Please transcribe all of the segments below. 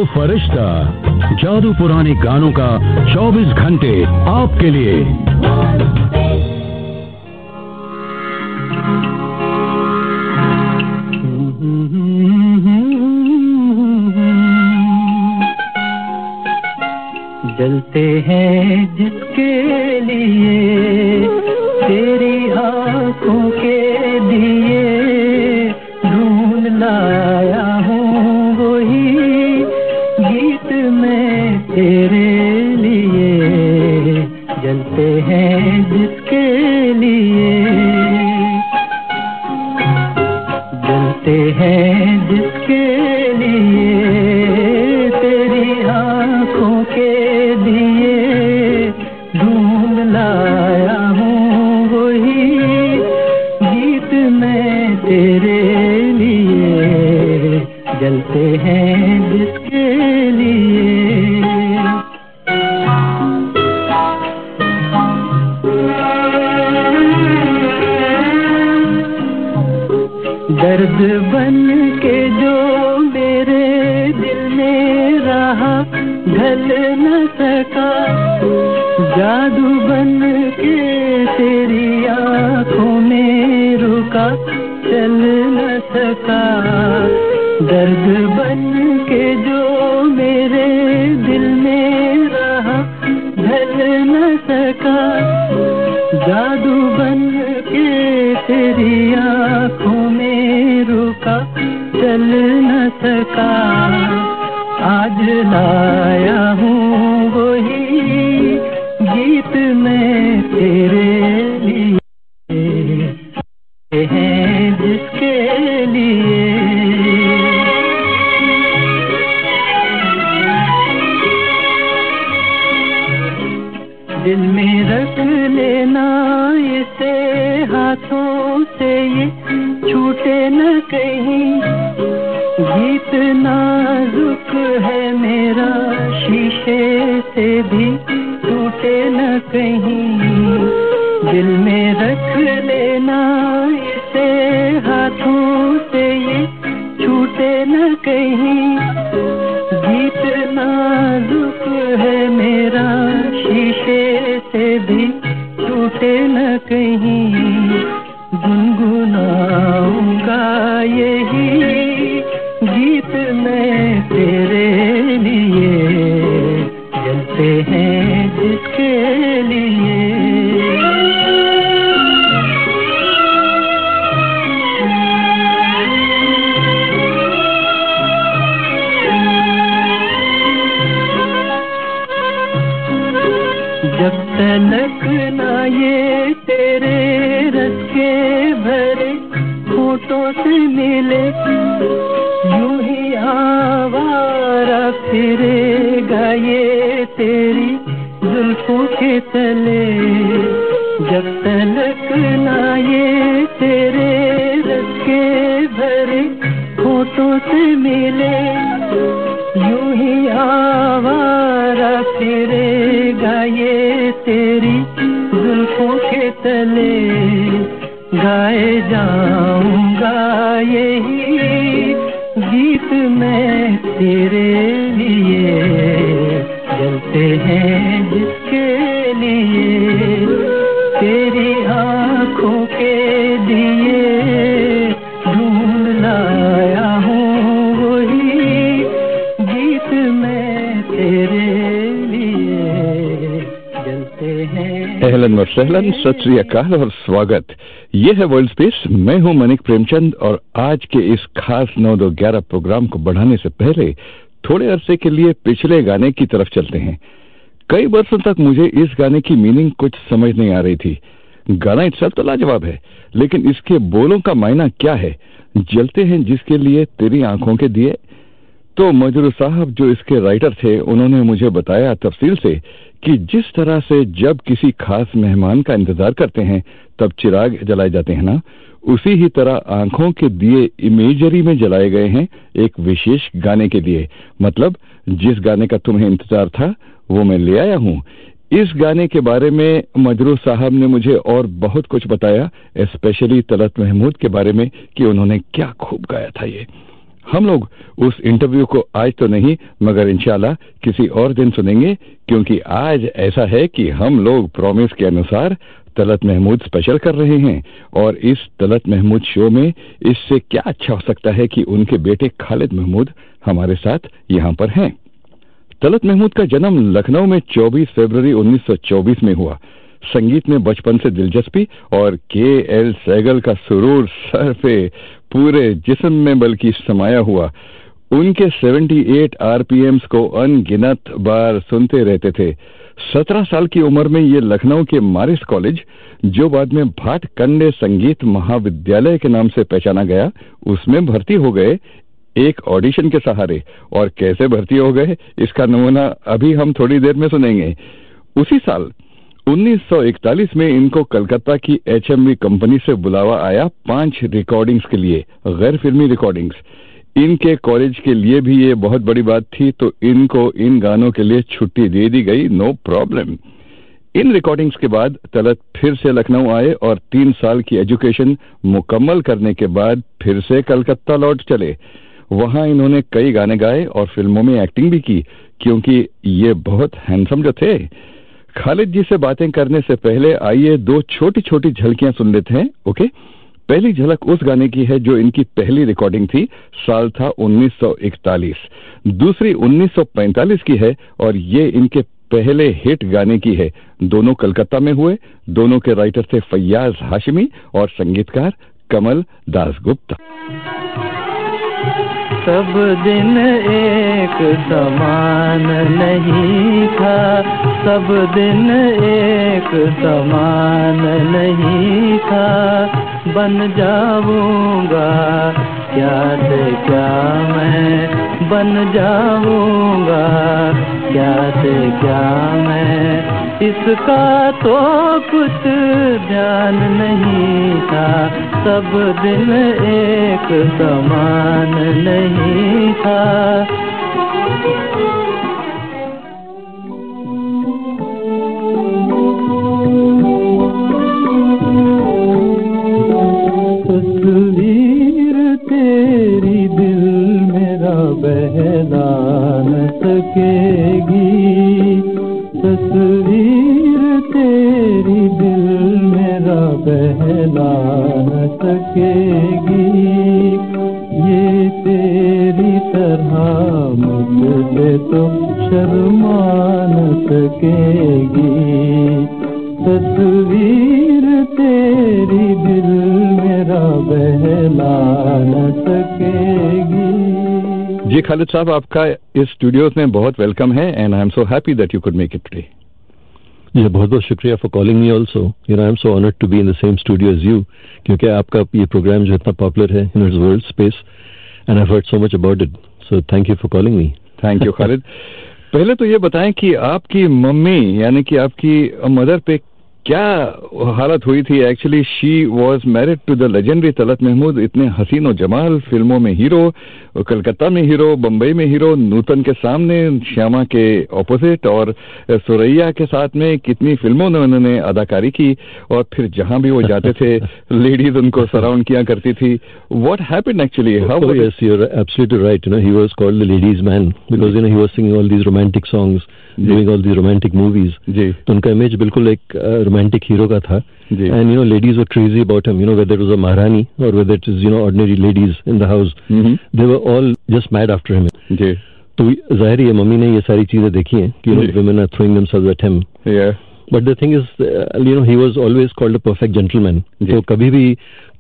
Radio फरिश्ता, जादू पुराने गानों का 24 घंटे आपके लिए। जलते हैं जिसके लिए तेरी आंखों के दिए, ढूंढ लाया हूँ वही गीत मैं तेरे लिए। जलते हैं जिसके लिए, जलते हैं जिसके लिए तेरी आंखों के दिए, ढूंढ लाया हूँ वही गीत मैं तेरे लिए। जलते हैं जिसके लिए। दर्द बन के जो मेरे दिल में रहा, ढल न सका, जादू बन के तेरी आंखों में रुका, चल न सका। दर्द बन के जो मेरे दिल में रहा, ढल न सका, जादू बन के तेरी आंखों में रुका, चल न सका। आज लाया हूँ वही गीत मैं तेरे लिए, हैं जिसके लिए। दिल में रख लेना इसे हाथों से, ये छूटे न कहीं। गीत नाजुक है मेरा, शीशे से भी टूटे न कहीं। दिल में रख लेना इसे हाथों से, ये छूटे न कहीं। गीत नाजुक है मेरा, शीशे से भी टूटे न कहीं। गुनगुनाऊंगा यही गीत मैं तेरे लिए। जलते हैं जिसके लिए। जब तलक ना ये तेरे रस के भरे होठों से मिले, यूं ही आवारा फिरेगा ये तेरी जुल्फों के तले। जब तलक ना ये तेरे रस के भरे होठों से मिले, यूं ही आवारा फिरेगा ये तेरी जुल्फों के तले। गाए जाऊंगा यही गीत मैं तेरे लिए। जलते हैं जिसके लिए तेरी आंखों के दिए, ढूंढ लाया हूँ वही गीत मैं तेरे लिए। जलते हैं। अहलन व सहलन, सत श्री अकाल और स्वागत। ये है वर्ल्ड स्पेस। मैं हूं मनिक प्रेमचंद और आज के इस खास 9-2-11 प्रोग्राम को बढ़ाने से पहले थोड़े अरसे के लिए पिछले गाने की तरफ चलते हैं। कई वर्षों तक मुझे इस गाने की मीनिंग कुछ समझ नहीं आ रही थी। गाना इटसेल्फ तो लाजवाब है, लेकिन इसके बोलों का मायना क्या है? जलते हैं जिसके लिए तेरी आंखों के दिए। तो मजरू साहब जो इसके राइटर थे, उन्होंने मुझे बताया तफसील से कि जिस तरह से जब किसी खास मेहमान का इंतजार करते हैं तब चिराग जलाए जाते हैं ना, उसी ही तरह आंखों के दिए इमेजरी में जलाए गए हैं एक विशेष गाने के लिए। मतलब जिस गाने का तुम्हें इंतजार था वो मैं ले आया हूँ। इस गाने के बारे में मजरू साहब ने मुझे और बहुत कुछ बताया, स्पेशली तलत महमूद के बारे में कि उन्होंने क्या खूब गाया था ये। हम लोग उस इंटरव्यू को आज तो नहीं मगर इंशाल्लाह किसी और दिन सुनेंगे, क्योंकि आज ऐसा है कि हम लोग प्रॉमिस के अनुसार तलत महमूद स्पेशल कर रहे हैं। और इस तलत महमूद शो में इससे क्या अच्छा हो सकता है कि उनके बेटे खालिद महमूद हमारे साथ यहाँ पर हैं। तलत महमूद का जन्म लखनऊ में 24 फरवरी 1924 में हुआ। संगीत में बचपन से दिलचस्पी और के.एल. सहगल का सुरूर सर पे पूरे जिस्म में बल्कि समाया हुआ। उनके 78 RPMs को अनगिनत बार सुनते रहते थे। 17 साल की उम्र में ये लखनऊ के मारिस कॉलेज, जो बाद में भाट कंडे संगीत महाविद्यालय के नाम से पहचाना गया, उसमें भर्ती हो गए एक ऑडिशन के सहारे। और कैसे भर्ती हो गए इसका नमूना अभी हम थोड़ी देर में सुनेंगे। उसी साल 1941 में इनको कलकत्ता की HMV कंपनी से बुलावा आया 5 रिकॉर्डिंग्स के लिए, गैर फिल्मी रिकॉर्डिंग्स। इनके कॉलेज के लिए भी ये बहुत बड़ी बात थी, तो इनको इन गानों के लिए छुट्टी दे दी गई, नो प्रॉब्लम। इन रिकॉर्डिंग्स के बाद तलत फिर से लखनऊ आए और 3 साल की एजुकेशन मुकम्मल करने के बाद फिर से कलकत्ता लौट चले। वहां इन्होंने कई गाने गाए और फिल्मों में एक्टिंग भी की, क्योंकि ये बहुत हैंडसम जो थे। खालिद जी से बातें करने से पहले आइए 2 छोटी छोटी झलकियां सुन लेते हैं। ओके, पहली झलक उस गाने की है जो इनकी पहली रिकॉर्डिंग थी, साल था 1941। दूसरी 1945 की है और ये इनके पहले हिट गाने की है। दोनों कलकत्ता में हुए। दोनों के राइटर थे फैयाज हाशमी और संगीतकार कमल दासगुप्ता। सब दिन एक समान नहीं था, सब दिन एक समान नहीं था। बन जाऊंगा क्या से क्या मैं, बन जाऊंगा क्या से क्या मैं। इसका तो कुछ ध्यान नहीं था, सब दिन एक समान नहीं था। तस्वीर तेरी दिल मेरा बहला न सकेगी, तस्वीर तेरी दिल मेरा बहला न सकेगी। ये तेरी तरह मुझसे तो शर्मा न सकेगी, तस्वीर तेरी दिल मेरा बहला न सकेगी। जी खालिद साहब, आपका इस स्टूडियोज में बहुत वेलकम है and I am so happy that you could make it today. जी बहुत बहुत शुक्रिया for calling me also. You know I am so honoured to be in the same studio as you, क्योंकि आपका ये प्रोग्राम जो इतना पॉपुलर है in world space and I have heard so much about it, so thank you for calling me. Thank you Khalid. पहले तो ये बताएं कि आपकी मम्मी यानी कि आपकी मदर पे क्या हालत हुई थी। Actually she was married to the legendary Talat Mahmood, इतने हसीन और जमाल, फिल्मों में हीरो, कलकत्ता में हीरो, बम्बई में हीरो, नूतन के सामने, श्यामा के ऑपोजिट और सुरैया के साथ में कितनी फिल्मों में उन्होंने अदाकारी की। और फिर जहां भी वो जाते थे लेडीज उनको सराउंड किया करती थी। What happened actually? How? Yes, you are absolutely right. You know he was called the ladies man because you know he was singing all these romantic songs, doing all these romantic movies. जी, तो उनका image बिल्कुल एक romantic hero का था। And you know, ladies were crazy about him. You know, whether it was a Maharani or whether it is, you know, ordinary ladies in the house, they were all just mad after him. जी, तो जाहिर है mummy ने ये सारी चीजें देखी हैं कि women are throwing themselves at him. yeah. But the thing is, you know, he was always called a perfect gentleman. तो कभी भी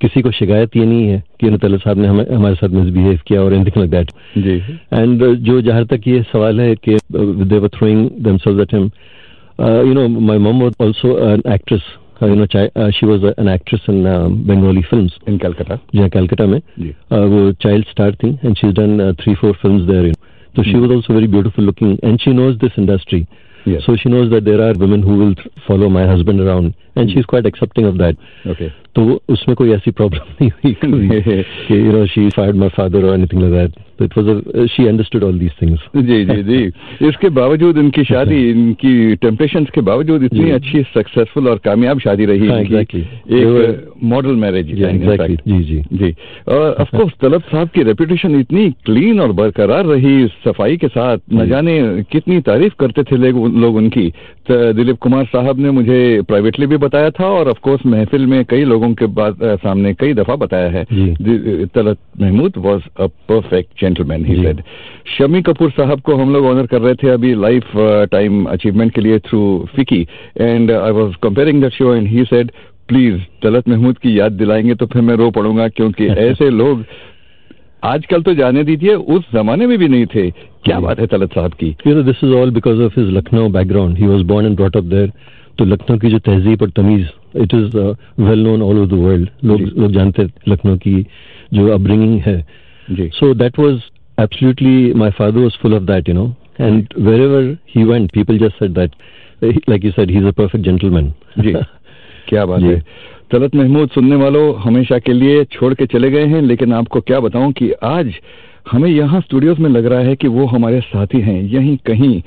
किसी को शिकायत ये नहीं है कि तलत साहब ने हमारे साथ मिसबिहेव किया और anything like that. Ji, And जो जहाँ तक ये सवाल है कि they were throwing themselves at him, you know, my mom was also an actress. You know, she was an actress in Bengali films in Calcutta. Yeah, Calcutta में वो child star थी and she's done 3-4 films there. You know. So she was also very beautiful looking and she knows this industry. Yes. So she knows that there are women who will follow my husband around and she's quite accepting of that. Okay. तो उसमें कोई ऐसी problem नहीं हुई कि you know she fired my father or anything like that. तो it was she understood all these things. जी जी जी। इसके बावजूद इनकी शादी, इनकी टेम्पटेशंस के बावजूद इतनी अच्छी सक्सेसफुल और कामयाब शादी रही इनकी, एक मॉडल मैरिज। जी जी जी। और ऑफ कोर्स तलब साहब की रेपुटेशन इतनी क्लीन और बरकरार रही सफाई के साथ, न जाने कितनी तारीफ करते थे लोग उनकी। दिलीप कुमार साहब ने मुझे प्राइवेटली भी बताया था और ऑफ कोर्स महफिल में कई लोगों के सामने कई दफा बताया है, Talat Mahmood was a perfect gentleman he said. Shammi Kapoor sahab को हम लोग ऑनर कर रहे थे अभी लाइफ टाइम अचीवमेंट के लिए through FICCI, and I was comparing that show and he said please Talat Mahmood की याद दिलाएंगे तो फिर मैं रो पड़ूंगा, क्योंकि ऐसे लोग आजकल तो जाने दीजिए, उस जमाने में भी नहीं थे। क्या बात है तलत साहब की। This is all because of his Lucknow background. He was born and brought up there. तो लखनऊ की जो तहजीब और तमीज, it is well known all over the world. लोग जानते हैं लखनऊ की जो अपब्रिंगिंग है। So that was absolutely, my father was full of that, and wherever he went people just said that, like you said, he is a perfect gentleman. जी, क्या बात है। तलत महमूद सुनने वालों हमेशा के लिए छोड़ के चले गए हैं, लेकिन आपको क्या बताऊं कि आज हमें यहाँ स्टूडियोज में लग रहा है कि वो हमारे साथी हैं यहीं कहीं।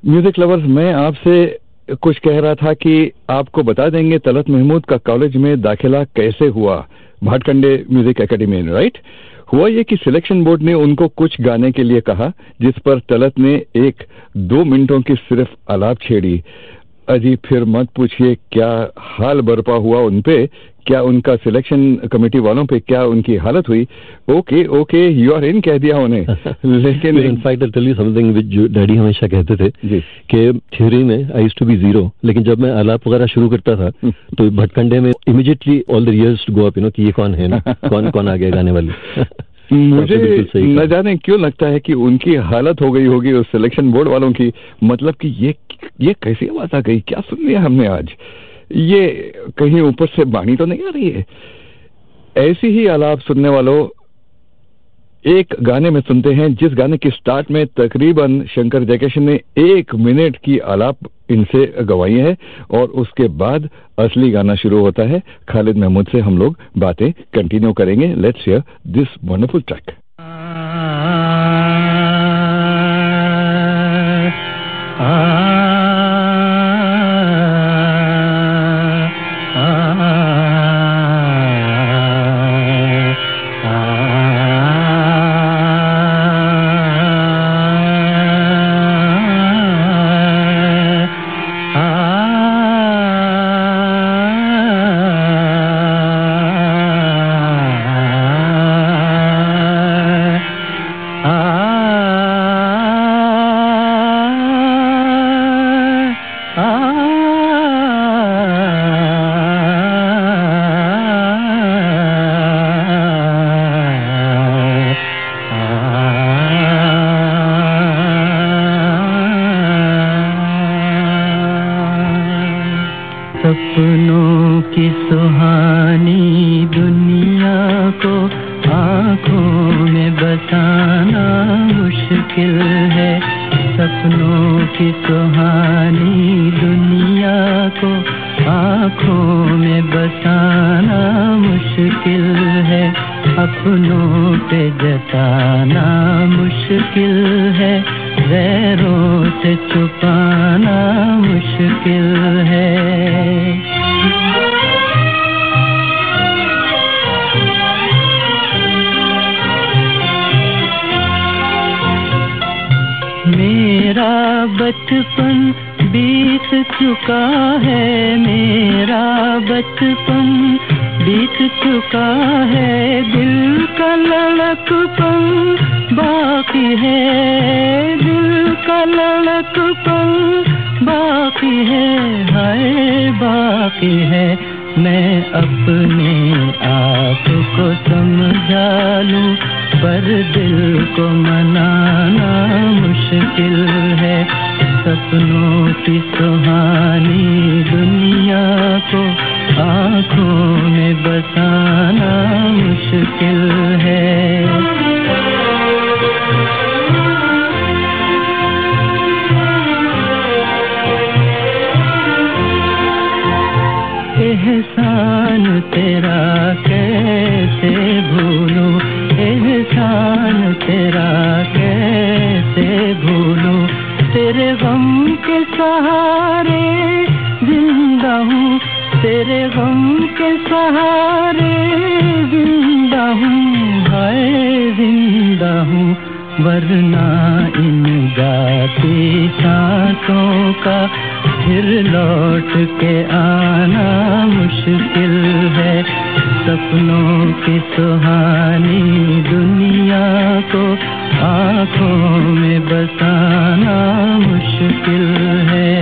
म्यूजिक लवर्स, मैं आपसे कुछ कह रहा था कि आपको बता देंगे तलत महमूद का कॉलेज में दाखिला कैसे हुआ, भाटखंडे म्यूजिक एकेडमी में, राइट। हुआ ये कि सिलेक्शन बोर्ड ने उनको कुछ गाने के लिए कहा, जिस पर तलत ने 1-2 मिनटों की सिर्फ आलाप छेड़ी। अजी फिर मत पूछिए क्या हाल बरपा हुआ उनपे, क्या उनका सिलेक्शन कमेटी वालों पे क्या उनकी हालत हुई। ओके यू आर इन कह दिया उन्हें। लेकिन in fact I tell you something which जो डैडी हमेशा कहते थे कि थ्योरी में I used to be zero, लेकिन जब मैं आलाप वगैरह शुरू करता था तो भटकंडे में immediately all the ears to go up, कि ये कौन है ना, कौन आ गया गाने वाले। मुझे न जाने क्यों लगता है कि उनकी हालत हो गई होगी उस सिलेक्शन बोर्ड वालों की, मतलब कि ये कैसी आवाज आ गई, क्या सुन लिया हमने आज, ये कहीं ऊपर से बाणी तो नहीं आ रही है। ऐसी ही आलाप सुनने वालों एक गाने में सुनते हैं, जिस गाने की स्टार्ट में तकरीबन शंकर जयकिशन ने 1 मिनट की आलाप इनसे गवाई है, और उसके बाद असली गाना शुरू होता है। खालिद महमूद से हम लोग बातें कंटिन्यू करेंगे। Let's hear this wonderful track. सपनों की सुहानी दुनिया को आँखों में बसाना मुश्किल है। सपनों की सुहानी दुनिया को आँखों में बसाना मुश्किल है। अपनों पे जताना मुश्किल है, गैरों से छुपाना मुश्किल है। मेरा बचपन बीत चुका है, मेरा बचपन बीत चुका है, दिल का लड़कपन बाकी है, दिल का लड़कपन बाकी है, हाय बाकी है। मैं अपने आप को समझा लूं, पर दिल को मनाना मुश्किल है। सपनों की सुहानी दुनिया को आँखों में बसाना मुश्किल है। एहसान तेरा कैसे भूलूं, एहसान तेरा के सहारे जिंदा हूँ, तेरे गम के सहारे जिंदा हूँ, हाय जिंदा हूँ, वरना इन गाती सांसों का फिर लौट के आना मुश्किल है। सपनों की सुहानी दुनिया को आँखों में बसाना मुश्किल है।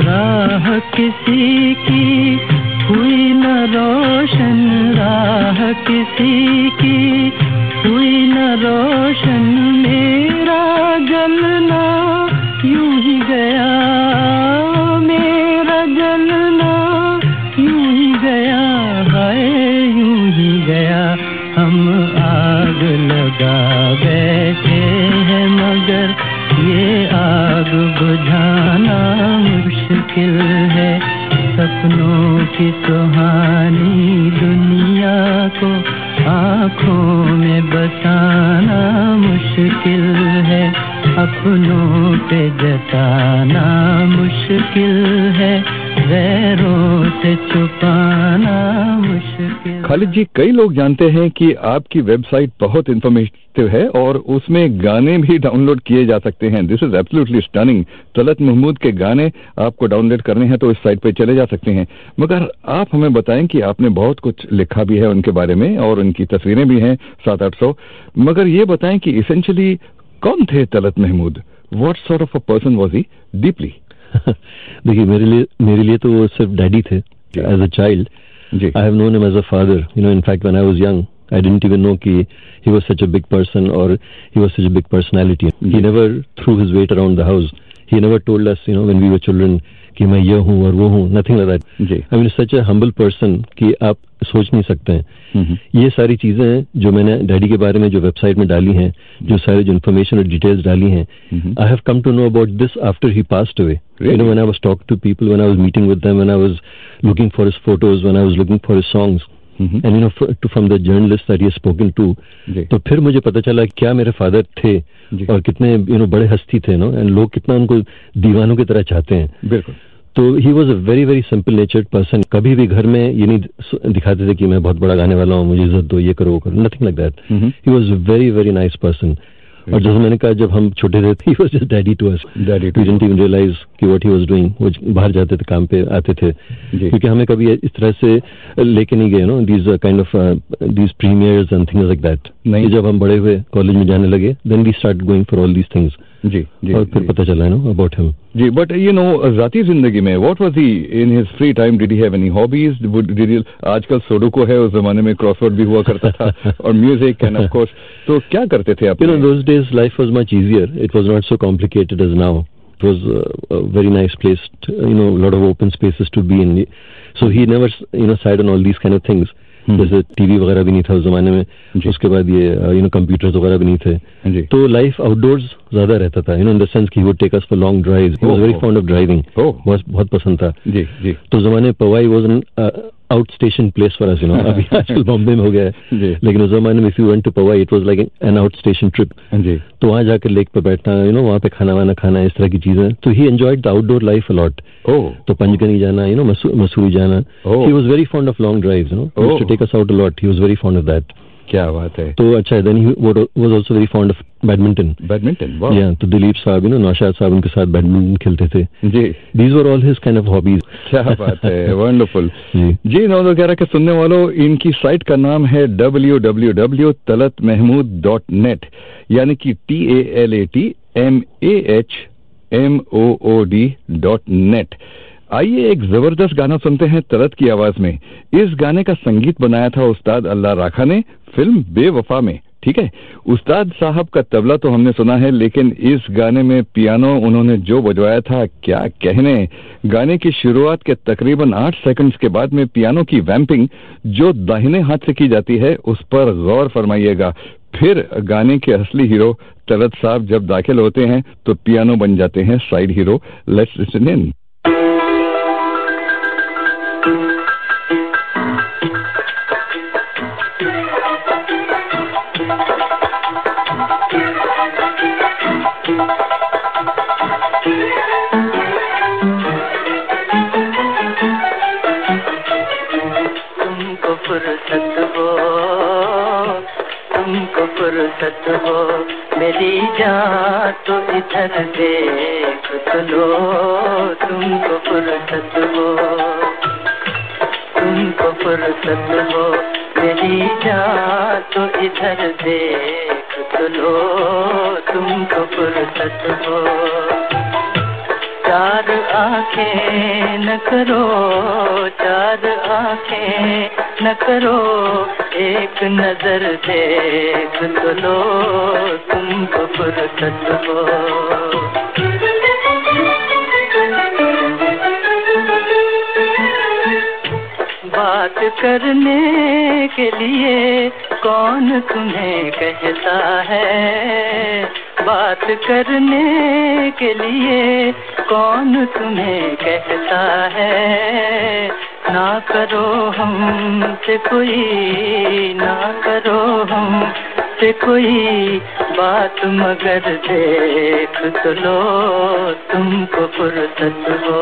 राह किसी की हुई न रोशन, राह किसी की हुई न रोशन, मेरा जलना यूं ही गया, मेरा जलना यूं ही गया, हाय यूं ही गया। हम आग लगा बैठे हैं मगर ये आग बुझाना मुश्किल है। सपनों की सुहानी दुनिया को आँखों में बसाना मुश्किल है, अपनों पे जताना मुश्किल है, गैरों से छुपाना मुश्किल। खालिद जी, कई लोग जानते हैं कि आपकी वेबसाइट बहुत इंफॉर्मेटिव है और उसमें गाने भी डाउनलोड किए जा सकते हैं। This is absolutely stunning. Talat Mahmood के गाने आपको डाउनलोड करने हैं तो इस साइट पे चले जा सकते हैं। मगर आप हमें बताएं कि आपने बहुत कुछ लिखा भी है उनके बारे में और उनकी तस्वीरें भी हैं 700-800। मगर ये बताएं कि इसेंशियली कौन थे Talat Mahmood? What sort of a person was he deeply? देखिए, मेरे लिए तो वो सिर्फ डैडी थे। As a child I have known him as a father. You know, in fact, when I was young, I didn't even know he was such a big person or he was such a big personality. He never threw his weight around the house. He never told us, you know, when we were children, कि मैं ये हूँ और वो हूँ. Nothing like that. I mean, such a humble person कि आप सोच नहीं सकते हैं। ये सारी चीजें हैं जो मैंने डैडी के बारे में जो वेबसाइट में डाली हैं, जो सारी जो इन्फॉर्मेशन और डिटेल्स डाली हैं, I have come to know about this after he passed away. Really? You know, when I was talking to people, when I was meeting with them, when I was looking for his photos, when I was looking for his songs, and you know, from the journalists that he has spoken to, तो फिर मुझे पता चला क्या मेरे father थे और कितने बड़े हस्ती थे, नो, एंड लोग कितना उनको दीवानों की तरह चाहते हैं। बिल्कुल। तो he was a very very simple नेचर्ड person. कभी भी घर में ये नहीं दिखाते थे कि मैं बहुत बड़ा गाने वाला हूँ, मुझे इज्जत दो, ये करो वो करो, nothing like that. He was very very nice person. और जैसे मैंने कहा, जब हम छोटे थे, he was just daddy to us. We didn't even realise कि व्हाट ही वाज डूइंग। वो बाहर जाते थे, काम पे आते थे, क्योंकि हमें कभी इस तरह से लेके नहीं गए, no, these kind of these premiers and things like that. नहीं, जब हम बड़े हुए, कॉलेज में जाने लगे, then we start going for all these things. जी, और फिर पता चला, नो, अबाउट हिम। जी, बट यू नो, जाती जिंदगी में what was he in his free time? Did he have any hobbies? आजकल सुडोकू है, उस जमाने में क्रॉसवर्ड भी हुआ करता था, और म्यूजिक एंड ऑफ कोर्स। तो क्या करते थे आप? You know, those days life was much easier. It was not so complicated as now. It was a very nice place, a lot of open spaces to be in. So he never, sat on all these kind of things. जैसे TV वगैरह भी नहीं था उस जमाने में, उसके बाद ये कंप्यूटर्स वगैरह भी नहीं थे, तो लाइफ आउटडोर्स ज्यादा रहता था, इन द सेंस कि he would take us for long drives. He was very fond of driving, बहुत पसंद था। जी जी। तो जमाने Powai was an outstation place for us, अभी आजकल बॉम्बे में हो गया है, लेकिन उस जमाने में if you went to Powai it was like an outstation trip. तो वहां जाकर लेक पे बैठना, वहां पे खाना वाना खाना, इस तरह की चीजें। तो he enjoyed the outdoor life a lot. तो पंचगनी जाना, मसूरी जाना, he was very fond of long drives, to take us out a lot. He was very fond of that. क्या बात है। तो अच्छा, then he was also very fond of badminton. वाह। Yeah, तो दिलीप साहब, नौशाद साहब उनके साथ बैडमिंटन खेलते थे। जी, these were all his kind of hobbies. क्या बात है, वंडरफुल। जी, 911 के सुनने वालों, इनकी साइट का नाम है www.talatmahmood.net, यानी कि TALATMAHMOOD.net। आइए एक जबरदस्त गाना सुनते हैं तलत की आवाज में। इस गाने का संगीत बनाया था उस्ताद अल्लाह राखा ने, फिल्म बेवफा में। ठीक है, उस्ताद साहब का तबला तो हमने सुना है, लेकिन इस गाने में पियानो उन्होंने जो बजवाया था, क्या कहने। गाने की शुरुआत के तकरीबन 8 सेकंड्स के बाद में पियानो की वैम्पिंग जो दाहिने हाथ से की जाती है, उस पर गौर फरमाइएगा। फिर गाने के असली हीरो तलत साहब जब दाखिल होते हैं तो पियानो बन जाते हैं side hero. Let's listen in. फुर्सत हो, तुमको फुर्सत हो, मेरी जान तो इधर देख तो लो, तुमको फुर्सत हो, तुमको फुर्सत हो, मेरी जान तो इधर देख तो लो, तुमको फुर्सत हो। चार आंखें न करो, चार आंखें न करो, एक नजर देख तो लो, तुमको फुर्सत हो। बात करने के लिए कौन तुम्हें कहता है, बात करने के लिए कौन तुम्हें कहता है, ना करो हमसे कोई, ना करो हमसे कोई बात, मगर देख तो लो, तुमको फुर्सत हो,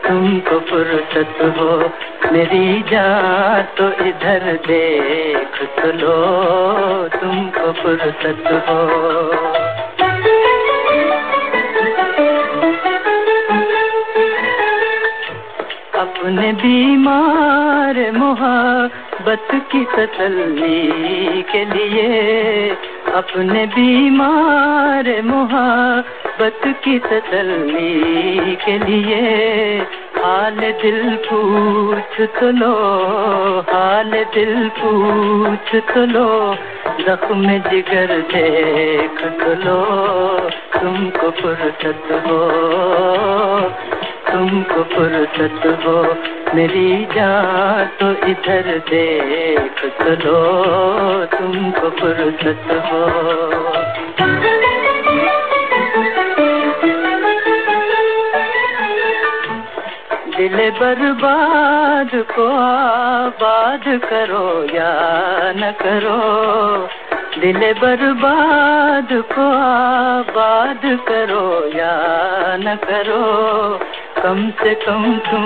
तुमको फुर्सत हो, मेरी जान तो इधर देख तो लो, तुमको फुर्सत हो। अपने बीमार मोहब्बत की तसल्ली के लिए, अपने बीमार मोहब्बत की तसल्ली के लिए, हाल दिल पूछ तो लो, हाल दिल पूछ तो लो, जख्म जिगर देख तो लो, तुमको फुर्सत हो, तुमको फुर्सत हो, मेरी जान तो इधर देख तो लो, तुमको फुर्सत हो। दिल बर्बाद को आबाद करो या न करो, दिल बर्बाद को आबाद करो या न करो, कम से कम तुम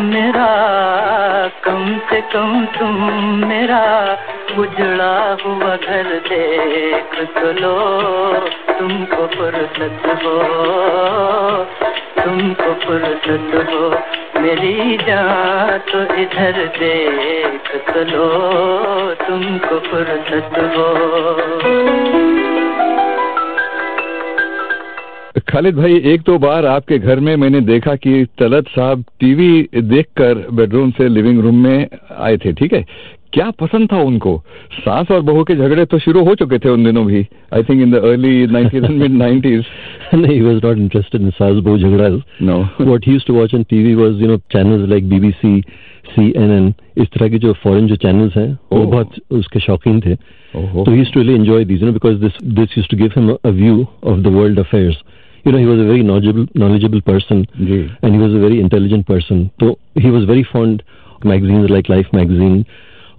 मेरा, कम से कम तुम मेरा उजड़ा हुआ घर देख तो लो, तुमको फुर्सत हो, तुमको फुर्सत हो, मेरी जान तो इधर देख तो लो, तुमको फुर्सत हो। खालिद भाई, एक दो बार आपके घर में मैंने देखा कि तलत साहब टीवी देखकर बेडरूम से लिविंग रूम में आए थे, ठीक है? क्या पसंद था उनको? सास और बहू के झगड़े तो शुरू हो चुके थे उन दिनों भी, I think in the early 90s and mid 90s. No, he was not interested in saas bahu jhagdas. No. What he used to watch on TV was, channels like BBC, CNN, इस तरह के जो foreign जो channels हैं, वो बहुत उसके शौकीन थे. So he used to really enjoy these, because this used to give him a view of the world affairs. He was a very knowledgeable person, and he was a very intelligent person. So he was very fond of magazines like Life magazine,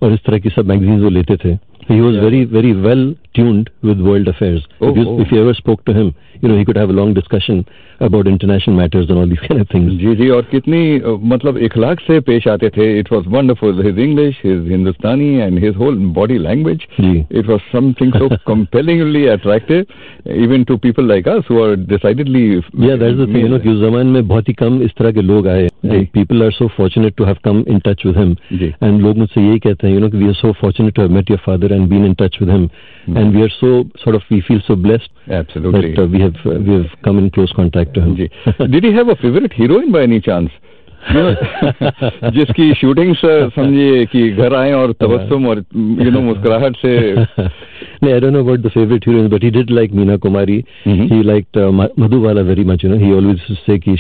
और इस तरह की सब magazines वो लेते थे. He was very, very well tuned with world affairs. If you ever spoke to him, he could have a long discussion about international matters and all these kind of things. जी, और कितनी मतलब इखलाक से पेश आते थे. It was wonderful. His English, his Hindustani, and his whole body language. It was something so compellingly attractive, even to people like us who are decidedly. Yeah, that's the thing. कि उस ज़माने में बहुत ही कम इस तरह के लोग आए. People are so fortunate to have come in touch with him. And लोग मुझसे यही कहते हैं, कि we are so fortunate to have met your father and been in touch with him. And we are so we feel so blessed. Absolutely. That we have come in close contact to him. Did he have a favorite heroine by any chance? जिसकी shootings समझिए कि घर आए और तबस्सुम और मुस्कुराहट से. No, I don't know about the favorite heroines, but he did like Meena Kumari. He liked Madhubala very much. He always used to say कि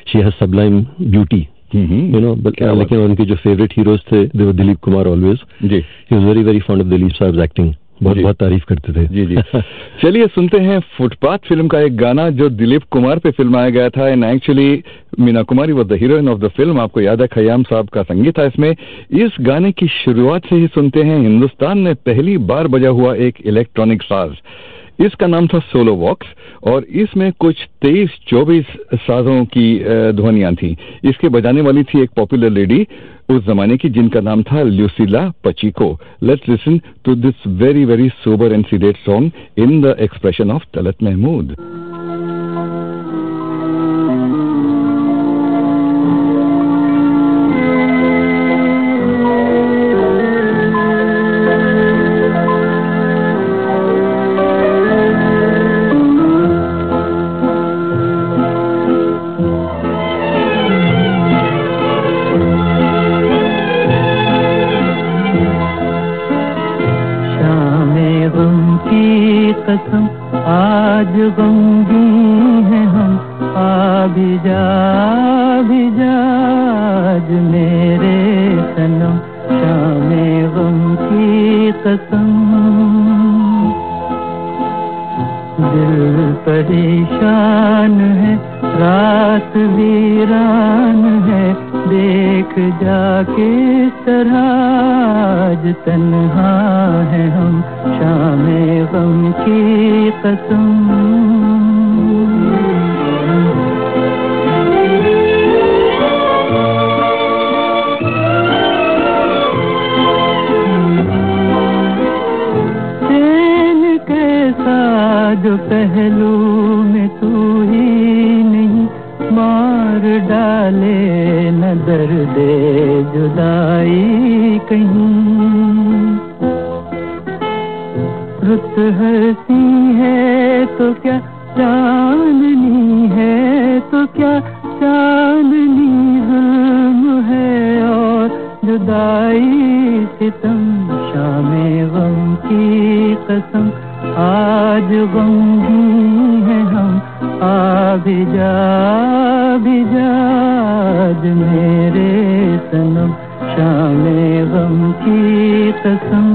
she has sublime beauty. But लेकिन उनके जो favorite heroes थे, they were Dilip Kumar always. He was very, very fond of Dilip Sahab's acting. बहुत तारीफ करते थे. जी. चलिए सुनते हैं फुटपाथ फिल्म का एक गाना जो दिलीप कुमार पे फिल्माया गया था. And actually Meena Kumari was the heroine of the film. आपको याद है खयाम साहब का संगीत था इसमें. इस गाने की शुरुआत से ही सुनते हैं हिंदुस्तान में पहली बार बजा हुआ एक इलेक्ट्रॉनिक साज. इसका नाम था सोलो वॉक्स और इसमें कुछ 23-24 साजों की ध्वनियां थी। इसके बजाने वाली थी एक पॉपुलर लेडी उस जमाने की जिनका नाम था Lucila Pacheco. Let's listen to this very very sober and sedate song in the expression of Talat Mahmood. कसम आज गमगी हैं हम, आ भी जा आज मेरे सनम, शामे गम की कसम। दिल परेशान है, रात वीरान है, देख जा किस तरह आज तन्हा है हम, शामे गम की कसम। चैन कैसा जो पहलू में तू ही नहीं, मार डाले न दर्दे जुदाई कहीं। रुत हंसी है तो क्या चांदनी है तो क्या, चांदनी जुल्म है और जुदाई सितम, शामे गम की कसम आज गमगी है हम, आ भी जा आज मेरे सनम, शामे गम की कसम।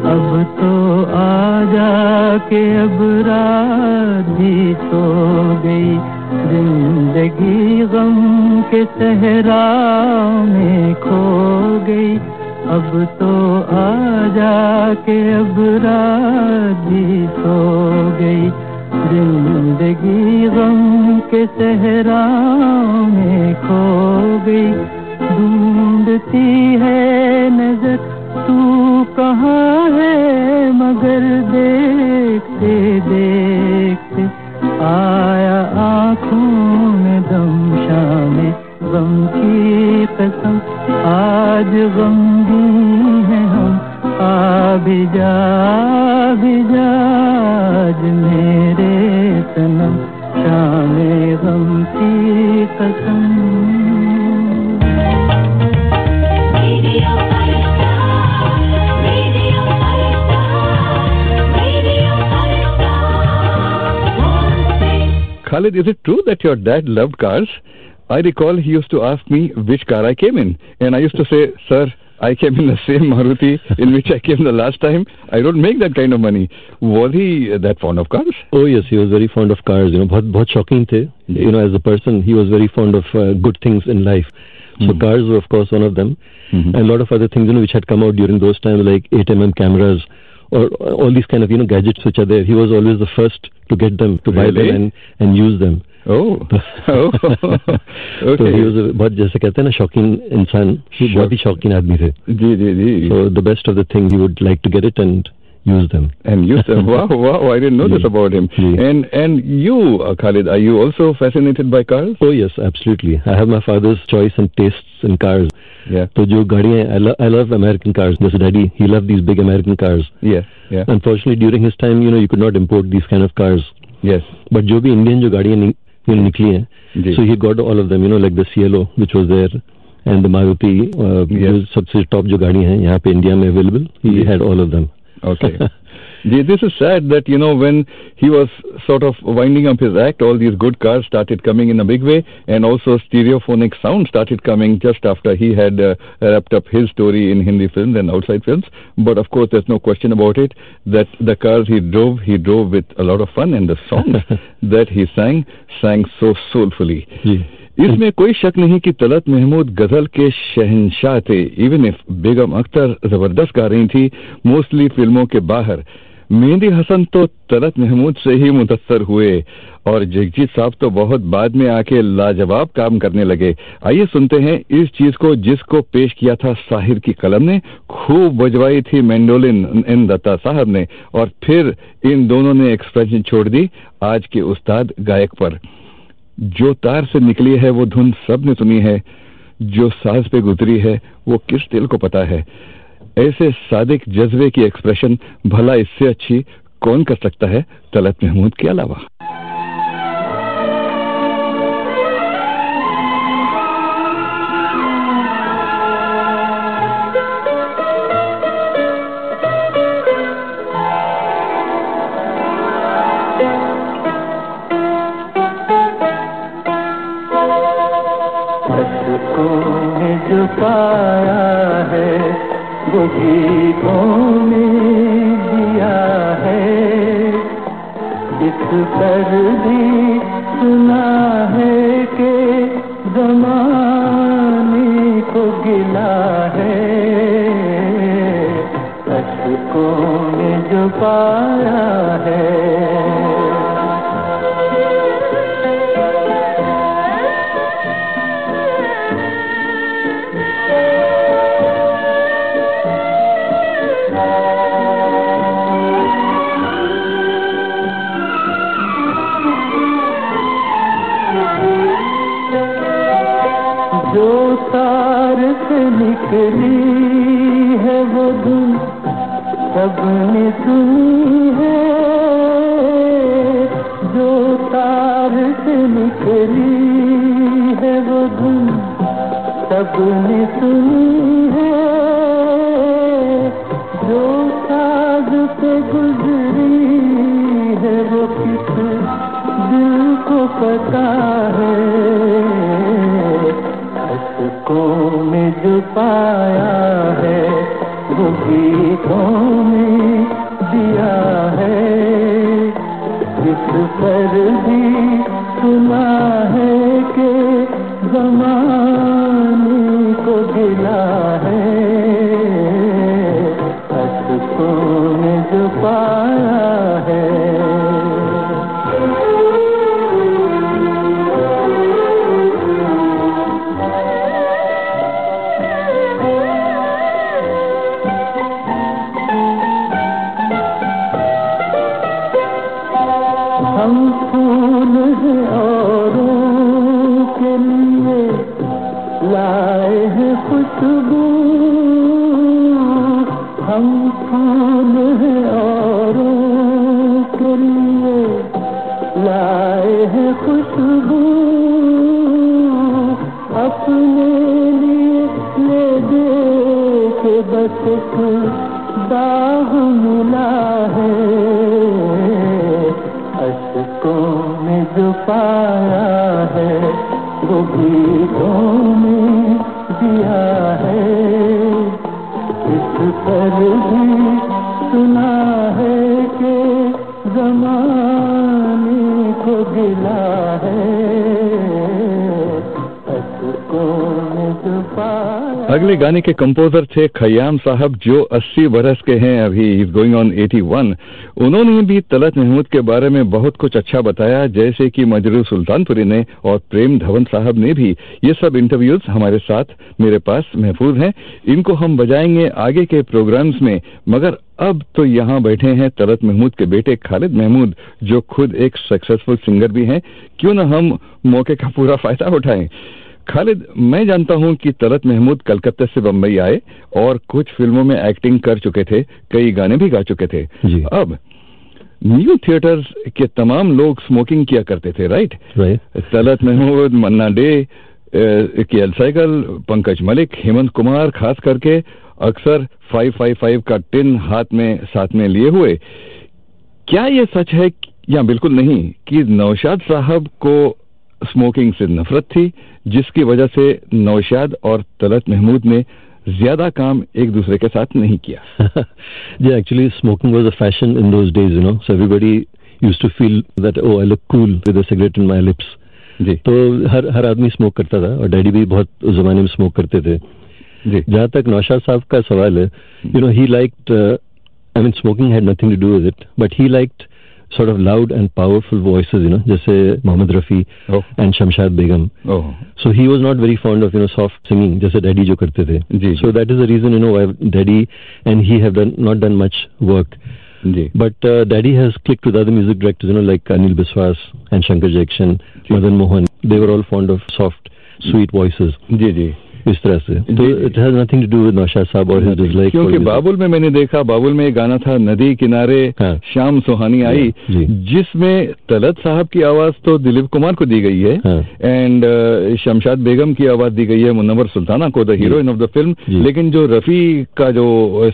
अब तो आजा के अब रात भी सो गई, जिंदगी गम के सहरा में खो गई। अब तो आजा के अब रात भी सो गई, जिंदगी गम के सहरा में खो गई। ढूंढती है नजर तू कहाँ है, मगर देखते देखते आया आँखों में दम, शामे गम की कसम आज गमगी है हम, आ भी जा आज मेरे सनम, शामे गम की कसम। Khalid, is it true that your dad loved cars? I recall he used to ask me which car I came in, and I used to say, "Sir, I came in the same Maruti in which I came the last time. I don't make that kind of money." Was he that fond of cars? Oh yes, he was very fond of cars. बहुत शौकीन थे. As a person, he was very fond of good things in life. So cars were of course one of them, and a lot of other things which had come out during those times, like 8mm cameras or all these kind of gadgets which are there. He was always the first to get them, to buy them and use them. Oh. Okay. So he was बहुत जैसे कहते हैं ना शौकीन इंसान, बहुत ही शौकीन आदमी थे. जी. So the best of the thing he would like to get it and use them. Wow, I didn't know this about him. And you, Khalid, are you also fascinated by cars? Oh yes, absolutely. I have my father's choice and tastes in cars. Yeah. So जो गाड़ियाँ, I love American cars. Just daddy, he loved these big American cars. Yeah. Unfortunately, during his time, you could not import these kind of cars. Yes. But जो भी Indian जो गाड़ियाँ निकली हैं, so he got all of them, like the Cielo which was there, and the Maruti, जो सबसे top जो गाड़ियाँ हैं यहाँ पे इंडिया में available, he had all of them. Okay. This is sad that, when he was sort of winding up his act, all these good cars started coming in a big way, and also stereophonic sound started coming just after he had wrapped up his story in Hindi films and outside films. But of course, there's no question about it that the cars he drove with a lot of fun, and the songs that he sang so soulfully. इसमें कोई शक नहीं कि तलत महमूद गजल के शहंशाह थे. Even if बेगम अख्तर जबरदस्त गा रही थी मोस्टली फिल्मों के बाहर, मेहंदी हसन तो तलत महमूद से ही मुतस्सर हुए, और जगजीत साहब तो बहुत बाद में आके लाजवाब काम करने लगे. आइए सुनते हैं इस चीज को जिसको पेश किया था साहिर की कलम ने, खूब बजवाई थी मैंडोलिन इन दत्ता साहब ने, और फिर इन दोनों ने एक्सप्रेशन छोड़ दी आज के उस्ताद गायक पर. जो तार से निकली है वो धुन सबने सुनी है, जो साज पे गुजरी है वो किस दिल को पता है. ऐसे सादिक जज्बे की एक्सप्रेशन भला इससे अच्छी कौन कर सकता है तलत महमूद के अलावा. जो पाया है वो गीतों में दिया है, इस पर भी सुना है कि ज़माने को गिला है. अशकों में जो पाया है निकली है वो धुन सबने सुनी है, जो तार से निकली है वो धुन सबने सुनी है, जो साज पे गुजरी है वो किस दिल को पता है. अशकों में जो पाया है वो गीतों में दिया है, इस पर भी सुना है कि ज़माने को गिला है. अशकों में जो पाया है खुशबू, हम फूल हैं औरों के लिए लाए हैं खुशबू, अपने लिए ले दे के बस एक दाग मिला है. अशकों में जो पाया है वो गीतों में दिया है, इस पर भी सुना है कि ज़माने को गिला है. अगले गाने के कंपोजर थे खयाम साहब, जो 80 बरस के हैं अभी, इज गोइंग ऑन 81. उन्होंने भी तलत महमूद के बारे में बहुत कुछ अच्छा बताया, जैसे कि मजरू सुल्तानपुरी ने और प्रेम धवन साहब ने भी. ये सब इंटरव्यूज हमारे साथ मेरे पास महफूज हैं, इनको हम बजाएंगे आगे के प्रोग्राम्स में. मगर अब तो यहाँ बैठे हैं तलत महमूद के बेटे खालिद महमूद, जो खुद एक सक्सेसफुल सिंगर भी हैं. क्यों न हम मौके का पूरा फायदा उठाएं. खालिद, मैं जानता हूं कि तलत महमूद कलकत्ता से बम्बई आए और कुछ फिल्मों में एक्टिंग कर चुके थे, कई गाने भी गा चुके थे. अब न्यू थिएटर्स के तमाम लोग स्मोकिंग किया करते थे, राइट? तलत महमूद, मन्ना डे, केएल सहगल, पंकज मलिक, हेमंत कुमार खास करके अक्सर 555 का टिन हाथ में साथ में लिए हुए क्या ये सच है या बिल्कुल नहीं कि नौशाद साहब को स्मोकिंग से नफरत थी, जिसकी वजह से नौशाद और तलत महमूद ने ज्यादा काम एक दूसरे के साथ नहीं किया? Yeah, actually smoking was a fashion in those days, you know, so everybody used to feel that, oh, I look cool with a cigarette in my lips. जी तो हर आदमी स्मोक करता था और डैडी भी बहुत उस जमाने में स्मोक करते थे जी। जहाँ तक नौशाद साहब का सवाल है, you know, he liked, I mean, smoking had nothing to do with it, but he liked sort of loud and powerful voices, you know, जैसे Mohammed Rafi Oh. and Shamshad Begum. Oh So he was not very fond of, you know, soft singing, जैसे daddy जो करते थे. जी So that is the reason, you know, why daddy and he have not done much work. Ji But daddy has clicked with other music directors, you know, like Anil Biswas and Shankar Jackson, ji. Madan Mohan. They were all fond of soft, sweet voices. जी जी। इस तरह से तो it has nothing to do with Naushad साहब और his dislike. क्योंकि बाबुल में मैंने देखा, बाबुल में एक गाना था नदी किनारे हाँ। शाम सुहानी आई, जी। जिसमें तलत साहब की आवाज तो दिलीप कुमार को दी गई है हाँ। एंड शमशाद बेगम की आवाज दी गई है मुनव्वर सुल्ताना को, the heroine of the film, जी। लेकिन जो रफी का जो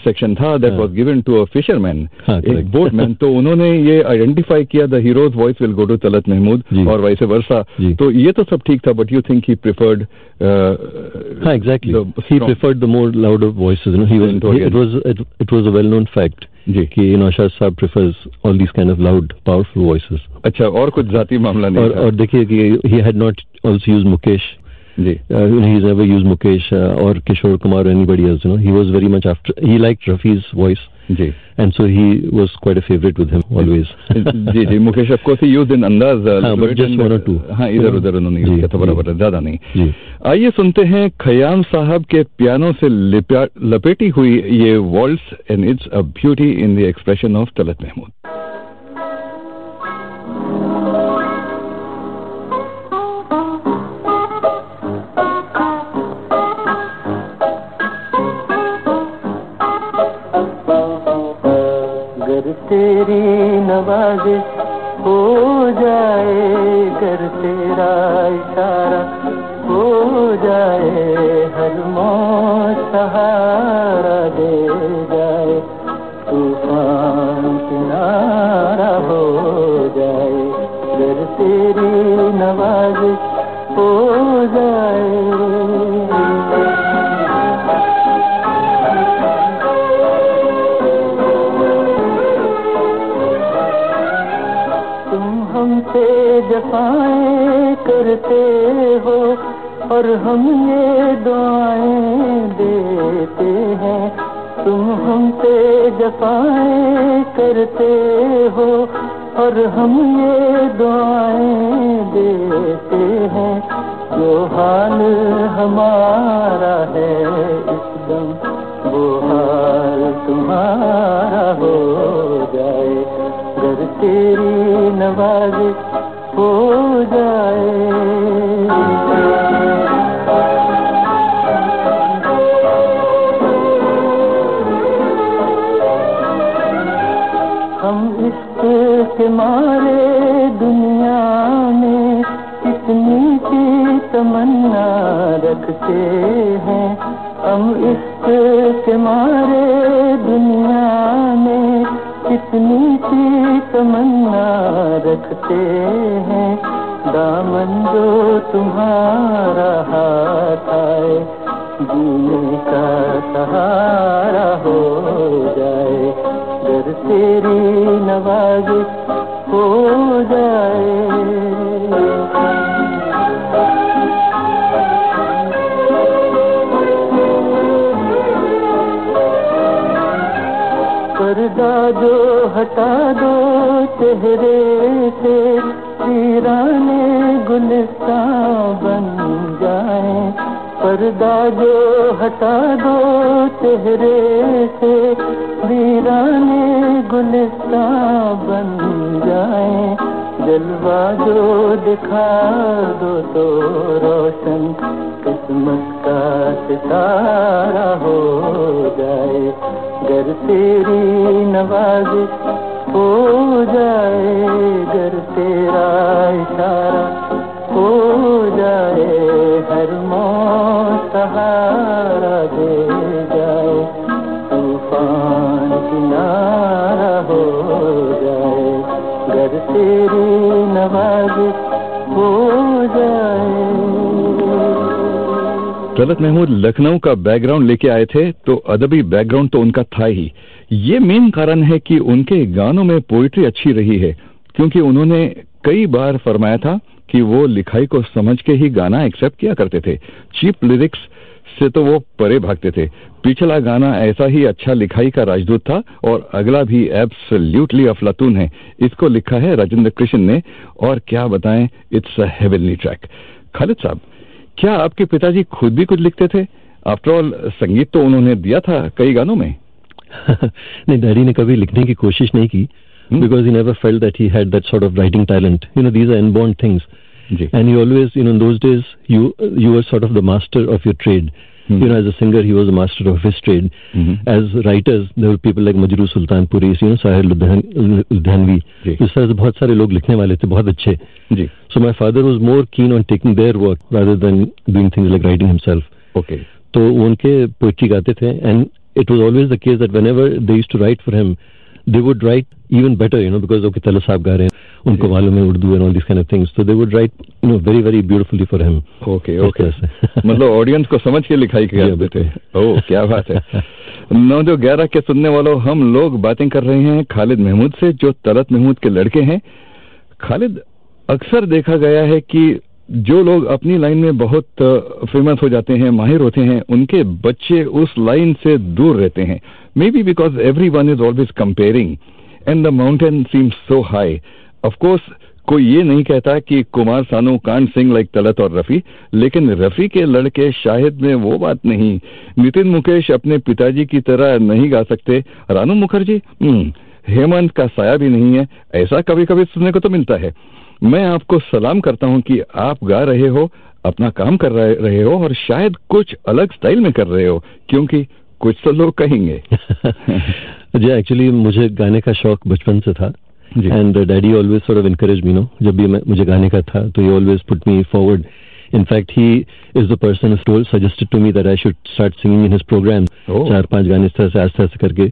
सेक्शन था that was given to a fisherman, हाँ, एक correct. बोटमैन, तो उन्होंने ये आइडेंटिफाई किया the hero's voice will go to Talat Mahmood ji. और वाइस वर्सा। जी। तो ये तो सब ठीक था, but you think he preferred हाँ, exactly. He preferred the more louder voices. You know, it was a well-known fact जी कि नौशाद साहब prefers all these kind of loud, powerful voices. अच्छा, और कुछ जाति मामला नहीं था? और देखिए कि he had not also used Mukesh. जी You know, he's never used Mukesh or Kishore Kumar or anybody else. You know, he was very much after. He liked Rafi's voice, जी and so he was quite a favorite with him always. जी जी। Mukesh of course he used in Andaz, हाँ, but just one or two. हाँ, इधर उधर उन्होंने use जी, किया था, बराबर है, ज्यादा नहीं। जी। आइए सुनते हैं खयाम साहब के पियानो से लपेटी हुई ये walls and it's a beauty in the expression of Talat Mahmood. तेरी नवाजिश हो जाए, गर तेरा इशारा हो जाए, हर मौत सहारा दे जाए, तूफान किनारा हो जाए, गर तेरी नवाजिश हो जाए। हमसे जफाएं करते हो और हम ये दुआएं देते हैं, तुम हमसे जफाएं करते हो और हम ये दुआएं देते हैं, जो हाल हमारा है इस दम वो हाल तुम्हारा हो जाए, गर तेरी नवाजिश हो जाए। हम इश्क के मारे दुनिया में कितनी सी तमन्ना रखते हैं, हम इश्क के मारे दुनिया में कितनी सी तमन्ना रखते हैं, दामन जो तुम्हारा हाथ आए, जीने का सहारा हो जाए, गर तेरी नवाजिश हो जाए। पर्दा जो हटा दो चेहरे से, वीराने गुलिस्तां बन जाए, पर्दा जो हटा दो चेहरे से, वीराने गुलिस्तां बन जाए, जलवा जो दिखा दो तो रोशन किस्मत का सितारा हो जाए, गर तेरी नवाजिश हो जाए, गर तेरा इशारा हो जाए, हर मौत सहारा दे जाए, तूफान किनारा हो जाए, तेरी नवाज़ हो जाए। तलत महमूद लखनऊ का बैकग्राउंड लेके आए थे, तो अदबी बैकग्राउंड तो उनका था ही। ये मेन कारण है कि उनके गानों में पोइट्री अच्छी रही है, क्योंकि उन्होंने कई बार फरमाया था कि वो लिखाई को समझ के ही गाना एक्सेप्ट किया करते थे। चीप लिरिक्स से तो वो परे भागते थे। पिछला गाना ऐसा ही अच्छा लिखाई का राजदूत था, और अगला भी एब्सोल्युटली अफलातून है। इसको लिखा है राजेंद्र कृष्ण ने, और क्या बताएं, it's a heavenly track. Khalid साहब, क्या आपके पिताजी खुद भी कुछ लिखते थे? आफ्टर ऑल संगीत तो उन्होंने दिया था कई गानों में। नहीं, डैडी ने कभी लिखने की कोशिश नहीं की, because he never felt that he had that sort of writing talent. These are inborn things. And he always, in those days, you were sort of the master of your trade. As a singer, he was a master of his trade. As writers, there were people like Majrooh Sultanpuri, Sahir Ludhianvi. इस तरह से बहुत सारे लोग लिखने वाले थे, बहुत अच्छे. So my father was more keen on taking their work rather than doing things like writing himself. Okay. तो उनके पोइट्री गाते थे, and it was always the case that whenever they used to write for him, they would write even better, because okay, Tala Saab गा रहे हैं, उनको मालूम है Urdu and all these kind of things, so they would write, very very beautifully for him. Okay. मतलब audience को समझ के लिखाई करते थे। ओह, क्या बात है। 9-11 के सुनने वालों, हम लोग बातें कर रहे हैं खालिद महमूद से, जो तलत महमूद के लड़के हैं। खालिद, अक्सर देखा गया है कि जो लोग अपनी लाइन में बहुत फेमस हो जाते हैं, माहिर होते हैं, उनके बच्चे उस लाइन से दूर रहते हैं। May be because everyone is always comparing and the mountain seems so high. Of course कोई ये नहीं कहता कि Kumar Sanu can't sing like Talat और रफी, लेकिन रफी के लड़के शाहिद में वो बात नहीं। नितिन मुकेश अपने पिताजी की तरह नहीं गा सकते। रानू मुखर्जी हेमंत का साया भी नहीं है। ऐसा कभी कभी सुनने को तो मिलता है। मैं आपको सलाम करता हूं कि आप गा रहे हो, अपना काम कर रहे हो, और शायद कुछ अलग स्टाइल में कर रहे हो, क्योंकि कुछ तो लोग कहेंगे। जी, एक्चुअली मुझे गाने का शौक बचपन से था, and daddy always sort of encourage me, जब भी मुझे गाने का था तो ही always put me forward. In fact, he is the person who suggested to me that I should start singing in his program. 4-5 गाने इस तरह से आस्ते आस्ते करके.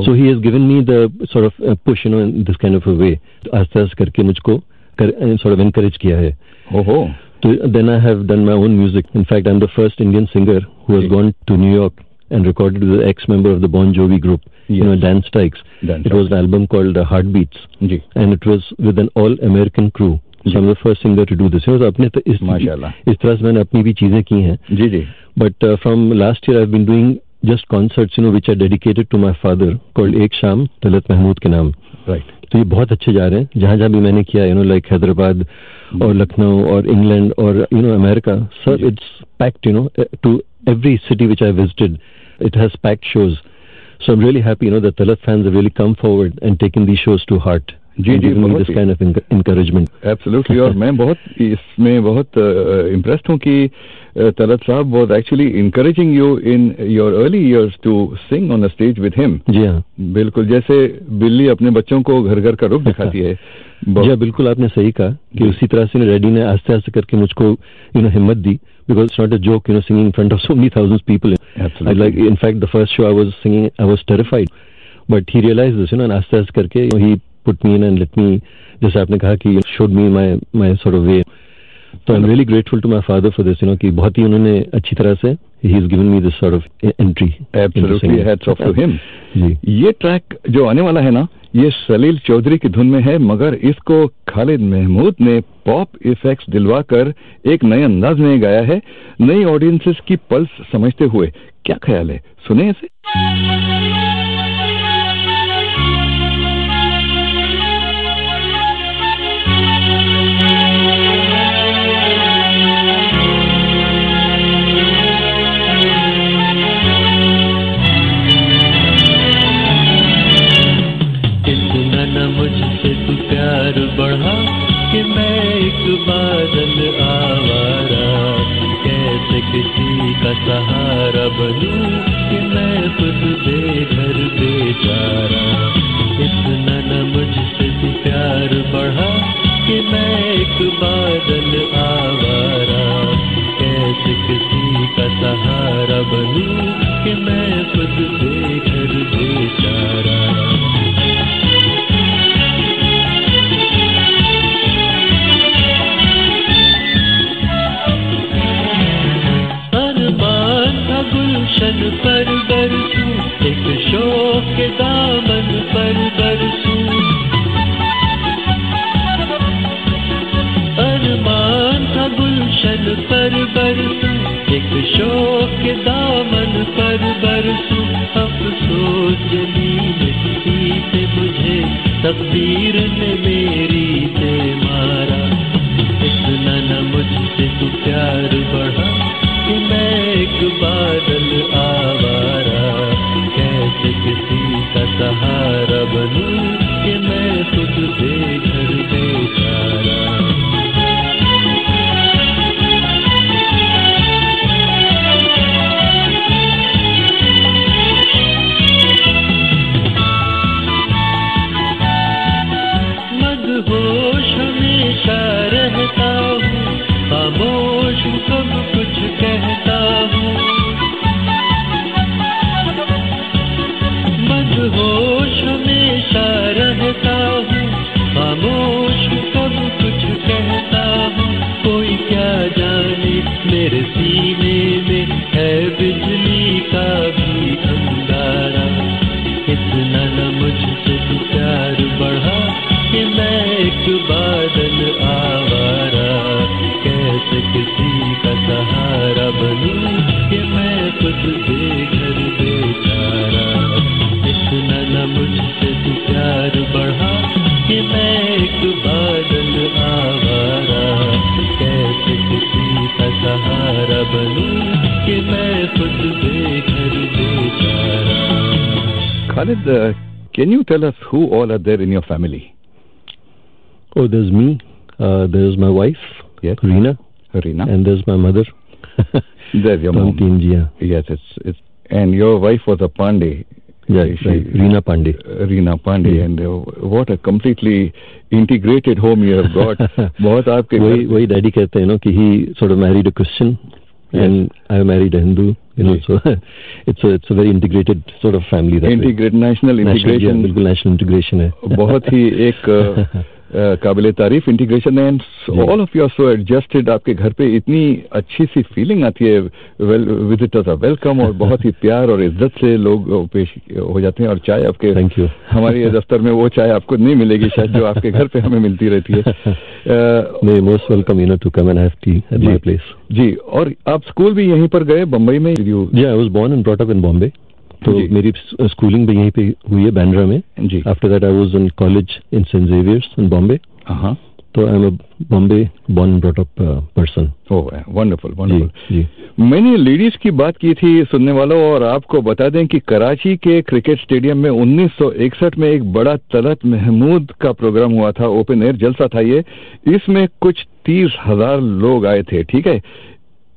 So he has given me the sort of push, in this kind of a way. आस्ते आस्ते करके मुझको sort of encourage किया है. So then I have done my own music. In fact, I'm the first Indian singer who has gone to New York and recorded with the ex-member of the Bon Jovi group, Dan Stykes. It was an album called Heartbeats, and it was with an all-American crew. So I'm the first singer to do this. अपने इस तरह से मैंने अपनी भी चीजें की हैं. जी. But from last year I've been doing just concerts, which are dedicated to my father, called एक शाम तलत महमूद के नाम. Right. तो ये बहुत अच्छे जा रहे हैं. जहाँ भी मैंने किया, like हैदराबाद और लखनऊ और इंग्लैंड और America, sir, it's packed, to every city which I visited, it has packed shows. So I'm really happy, that Talat fans have really come forward and taken these shows to heart. जी, this kind of encouragement. Absolutely. और मैं इसमें बहुत impressed हूँ कि तलत साहब was actually encouraging you in your early years to sing on a stage with him. जी हाँ, बिल्कुल जैसे बिल्ली अपने बच्चों को घर घर का रुख दिखाती है. जी हाँ, बिल्कुल आपने सही कहा कि उसी तरह से डैडी ने आस्ते आस्ते करके मुझको हिम्मत दी. Because it's not a joke, singing in front of so many thousands of people. Absolutely. In fact, the first show I was singing, I was terrified. But he realized this, and आस्ते आस्ते करके he put me in and let me, जैसे आपने कहा कि showed me my sort of way. So I'm really grateful to my father for this, कि बहुत ही उन्होंने अच्छी तरह से he's given me this sort of entry. Absolutely, hats off to him. जी. ये ट्रैक जो आने वाला है ना, ये सलील चौधरी की धुन में है, मगर इसको खालिद महमूद ने पॉप इफेक्ट्स दिलवाकर एक नए अंदाज में गाया है, नई ऑडियंसेस की पल्स समझते हुए. क्या ख्याल है, सुने इसे. मुझसे तू प्यार बढ़ा कि मैं एक बादल आवारा, कैसे किसी का सहारा बनूं कि मैं खुद बेघर बेचारा. इतना न मुझसे तू प्यार बढ़ा कि मैं एक बादल आवारा, कैसे किसी का सहारा बनूं कि मैं खुद बेघर बेचारा. बरसूं, एक शौक के दामन पर बरसूं। अरमान था गुलशन पर बरसूं, एक शौक के दामन पर बरसूं। अफसोस जली मिट्टी से मुझे तकदीर ने मेरी से मारा। इतना न मुझसे तू प्यार बढ़ा कि मैं एक बादल आवारा। कैसे किसी का सहारा बनूं कि मैं खुद बेघर बेचारा। मदहोश हमेशा रहता हूँ, खामोश सब कुछ कहता हूँ। मदहोश हमेशा रहता हूँ, खामोश सब कुछ कहता हूँ। कोई क्या जाने मेरे सीने में है बिजली का भी अंगारा। इतना न मुझसे तू प्यार बढ़ा कि मैं एक बादल आवारा। कैसे किसी का सहारा बनूं कि मैं खुद बेघर बेचारा। इतना न मुझसे तू प्यार बढ़ा कि मैं एक बादल आवारा। कैसे किसी का सहारा बनूं कि मैं खुद बेघर बेचारा। Khalid, can you tell us who all are there in your family? Oh, there's me, there's my wife, yes, Reena, and there's my mother. There's your mom. Yes, it's and your wife was a Pandey. Yes, right. Reena Pandey. Reena Pandey, and what a completely integrated home you have got. बहुत आपके वही daddy कहते हैं ना कि he sort of married a Christian and I married a Hindu. You know, so it's a very integrated sort of family. National integration. बिल्कुल national integration है. बहुत ही एक काबिले तारीफ integration and all of you are so adjusted. आपके घर पे इतनी अच्छी सी फीलिंग आती है. विजिटर्स आर वेलकम और बहुत ही प्यार और इज्जत से लोग पेश हो जाते हैं. और चाय आपके थैंक यू हमारे दफ्तर में वो चाय आपको नहीं मिलेगी शायद जो आपके घर पे हमें मिलती रहती है. Most welcome you know to come and have tea at my place. जी. और आप स्कूल भी यहीं पर गए बम्बई में? जी, I was born and brought up in Bombay. तो मेरी स्कूलिंग भी यहीं पे हुई है बांद्रा में. जी. After that I was in college in saint Xavier's in Bombay. तो I am a Bombay born and brought up person. Oh, wonderful wonderful. मैंने लेडीज की बात की थी सुनने वालों, और आपको बता दें कि कराची के क्रिकेट स्टेडियम में 1961 में एक बड़ा तलत महमूद का प्रोग्राम हुआ था. ओपन एयर जलसा था ये. इसमें कुछ 30,000 लोग आए थे. ठीक है.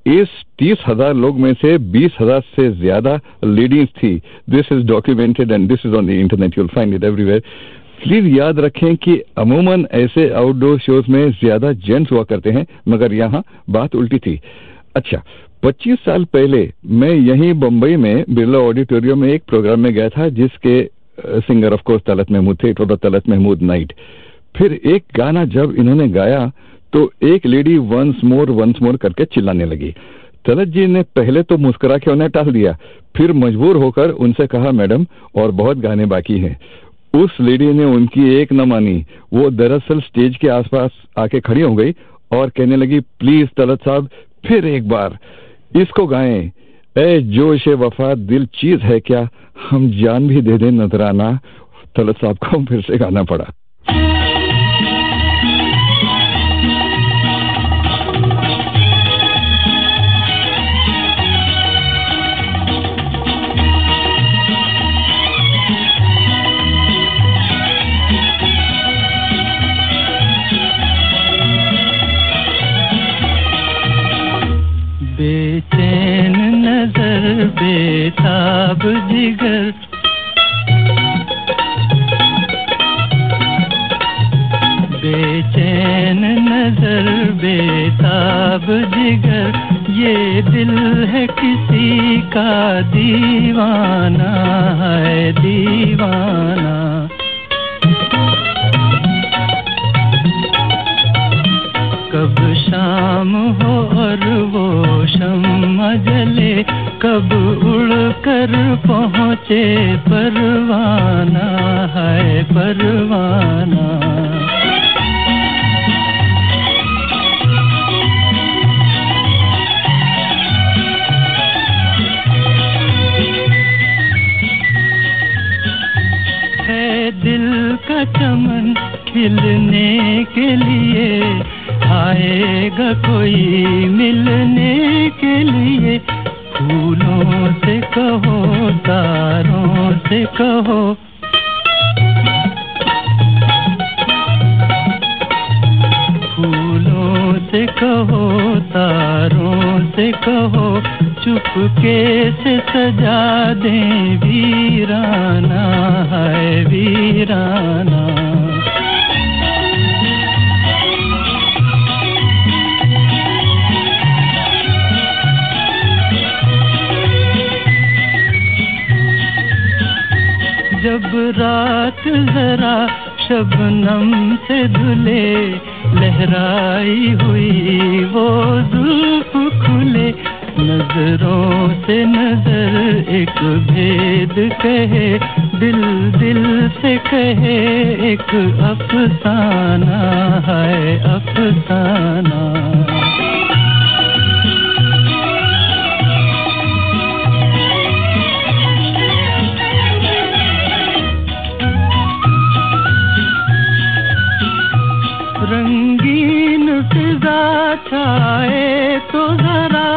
इस 30,000 लोग में से 20,000 से ज्यादा लेडीज थी. This is documented and this is on the internet. You'll find it everywhere. Please याद रखें कि अमूमन ऐसे आउटडोर शोज में ज्यादा जेंट्स हुआ करते हैं, मगर यहाँ बात उल्टी थी. अच्छा, 25 साल पहले मैं यहीं बम्बई में बिरला ऑडिटोरियम में एक प्रोग्राम में गया था जिसके singer of course Talat Mahmood थे. It was the Talat Mahmood night. फिर एक गाना जब इन्होंने गाया तो एक लेडी वंस मोर करके चिल्लाने लगी. तलत जी ने पहले तो मुस्कुरा के उन्हें टाल दिया, फिर मजबूर होकर उनसे कहा, मैडम और बहुत गाने बाकी हैं. उस लेडी ने उनकी एक न मानी. वो दरअसल स्टेज के आसपास आके खड़ी हो गई और कहने लगी, प्लीज तलत साहब फिर एक बार इसको गाएं. ए जोश वफा दिल चीज है क्या, हम जान भी दे दें नजराना. तलत साहब को फिर से गाना पड़ा. बेचैन नजर बेताब जिगर, बेचैन नजर बेताब जिगर, ये दिल है किसी का दीवाना है दीवाना. कब शाम हो और वो शम्मा जले, कब उड़ कर पहुँचे परवाना है परवाना। है दिल का चमन खिलने के लिए, आएगा कोई मिलने के लिए। फूलों से कहो तारों से कहो, फूलों से कहो तारों से कहो, चुपके से सजा दें वीराना है वीराना। जब रात जरा शबनम से धुले, लहराई हुई वो जुल्फ खुले, नजरों से नजर एक भेद कहे, दिल दिल से कहे एक अफसाना है अफसाना। रंगीन फिजा छाए तो जरा,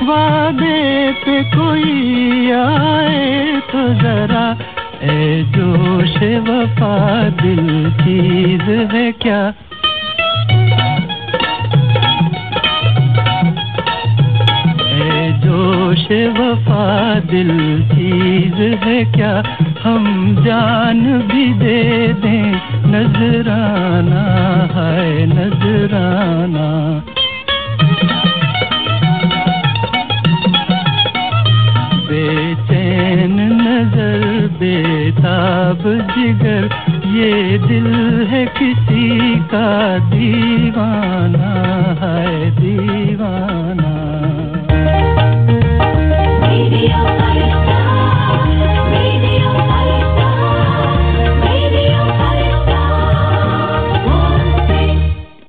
वादे पे कोई आए तो जरा, ए जोश वफा दिल चीज है क्या। ए जोश वफा दिल चीज है क्या, हम जान भी दे दें नजराना है नजराना। बेचैन नजर बेताब जिगर, ये दिल है किसी का दीवाना है दीवाना।